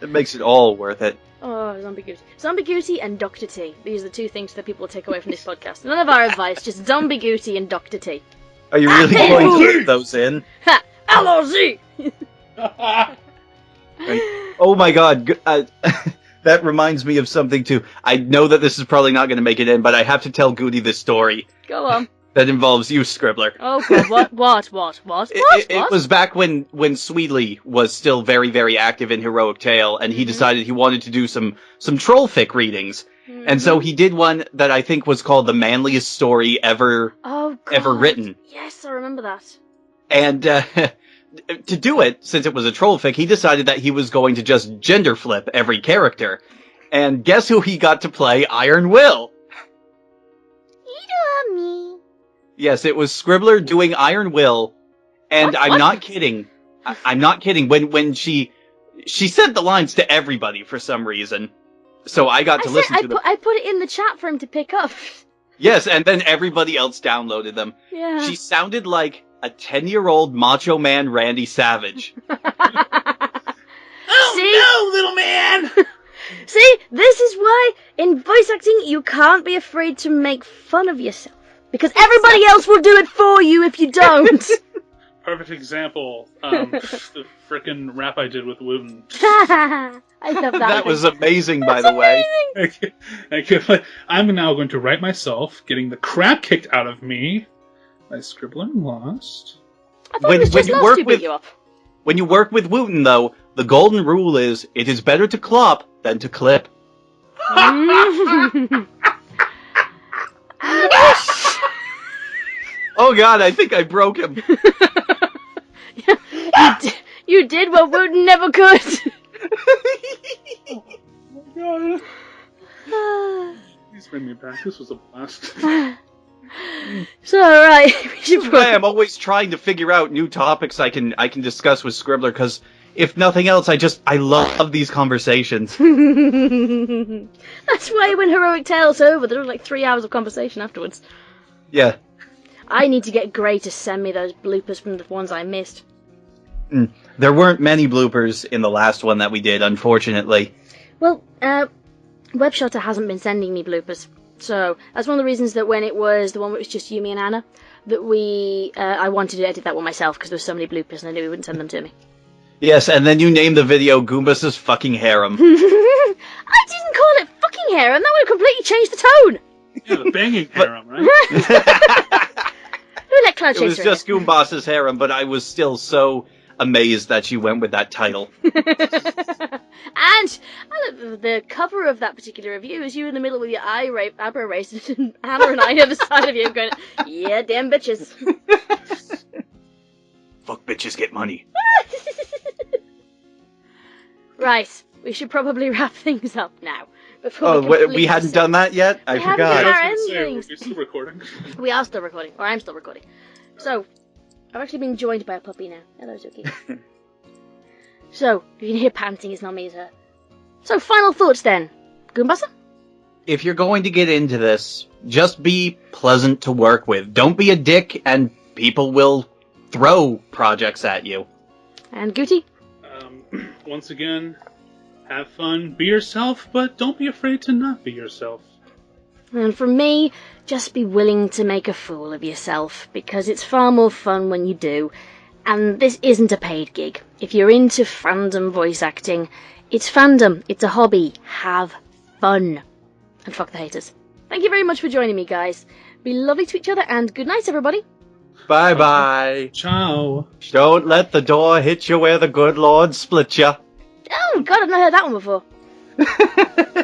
S3: It makes it all worth it.
S2: Oh, Zombie Goody. Zombie Goody and Dr. T. These are the 2 things that people will take away from this podcast. None of our advice, just Zombie Goody and Dr. T.
S3: Are you really going to put those in?
S2: Ha! LOZ!
S3: Oh my god, that reminds me of something too. I know that this is probably not going to make it in, but I have to tell Goody this story.
S2: Go on.
S3: That involves you, Scribbler.
S2: Oh god, what?
S3: It was back when Sweetly was still very, very active in Heroic Tale, and he decided he wanted to do some trollfic readings. Mm-hmm. And so he did one that I think was called The Manliest Story Ever Written.
S2: Yes, I remember that.
S3: And to do it, since it was a trollfic, he decided that he was going to just gender flip every character. And guess who he got to play Iron Will?
S2: Me.
S3: Yes, it was Scribbler doing Iron Will, and I'm not kidding. I'm not kidding. When she sent the lines to everybody for some reason, so I got to listen to them.
S2: I put it in the chat for him to pick up.
S3: Yes, and then everybody else downloaded them.
S2: Yeah.
S3: She sounded like a 10-year-old Macho Man Randy Savage.
S4: Oh no, little man!
S2: See, this is why in voice acting you can't be afraid to make fun of yourself. Because everybody else will do it for you if you don't.
S4: Perfect example, the frickin' rap I did with Wooten.
S2: I love that.
S3: That was amazing, by the way.
S4: I'm now going to write myself getting the crap kicked out of me by Scribbler and Lost.
S2: I thought it was just Lost who beat you up.
S3: When you work with Wooten, though, the golden rule is, it is better to clop than to clip. Oh god, I think I broke him.
S2: You did what Wooten never could.
S4: Oh my god. Please bring me back. This was a blast.
S2: So, right.
S3: I'm always trying to figure out new topics I can discuss with Scribbler, because if nothing else, I love these conversations.
S2: That's why when Heroic Tale's over, there was like 3 hours of conversation afterwards.
S3: Yeah.
S2: I need to get Gray to send me those bloopers from the ones I missed.
S3: There weren't many bloopers in the last one that we did, unfortunately.
S2: Well, Webshutter hasn't been sending me bloopers. So, that's one of the reasons that when it was the one where it was just you, me, and Anna, that I wanted to edit that one myself, because there were so many bloopers and I knew he wouldn't send them to me.
S3: Yes, and then you named the video Goombasa's fucking harem.
S2: I didn't call it fucking harem, that would have completely changed the tone!
S4: Yeah, the banging harem, right?
S2: Who let Cloud Chaser
S3: It was just Goombasa's harem, but I was still so amazed that she went with that title.
S2: And the cover of that particular review is you in the middle with your eyebrow raised, and Hannah and I on the side of you going, yeah, damn bitches.
S3: Fuck bitches get money.
S2: Right, we should probably wrap things up now.
S3: We hadn't done that yet? I forgot.
S4: We're still recording.
S2: We are still recording, or I'm still recording. So, I've actually been joined by a puppy now. Hello, Zuki. So, if you can hear panting, it's not me, it's her. So, final thoughts then. Goombasa?
S3: If you're going to get into this, just be pleasant to work with. Don't be a dick, and people will throw projects at you.
S2: And Guti?
S4: Once again, have fun, be yourself, but don't be afraid to not be yourself.
S2: And from me, just be willing to make a fool of yourself, because it's far more fun when you do. And this isn't a paid gig. If you're into fandom voice acting, it's fandom, it's a hobby. Have fun. And fuck the haters. Thank you very much for joining me, guys. Be lovely to each other, and good night, everybody.
S3: Bye-bye.
S4: Ciao.
S3: Don't let the door hit you where the good Lord split you.
S2: Oh, God, I've not heard that one before.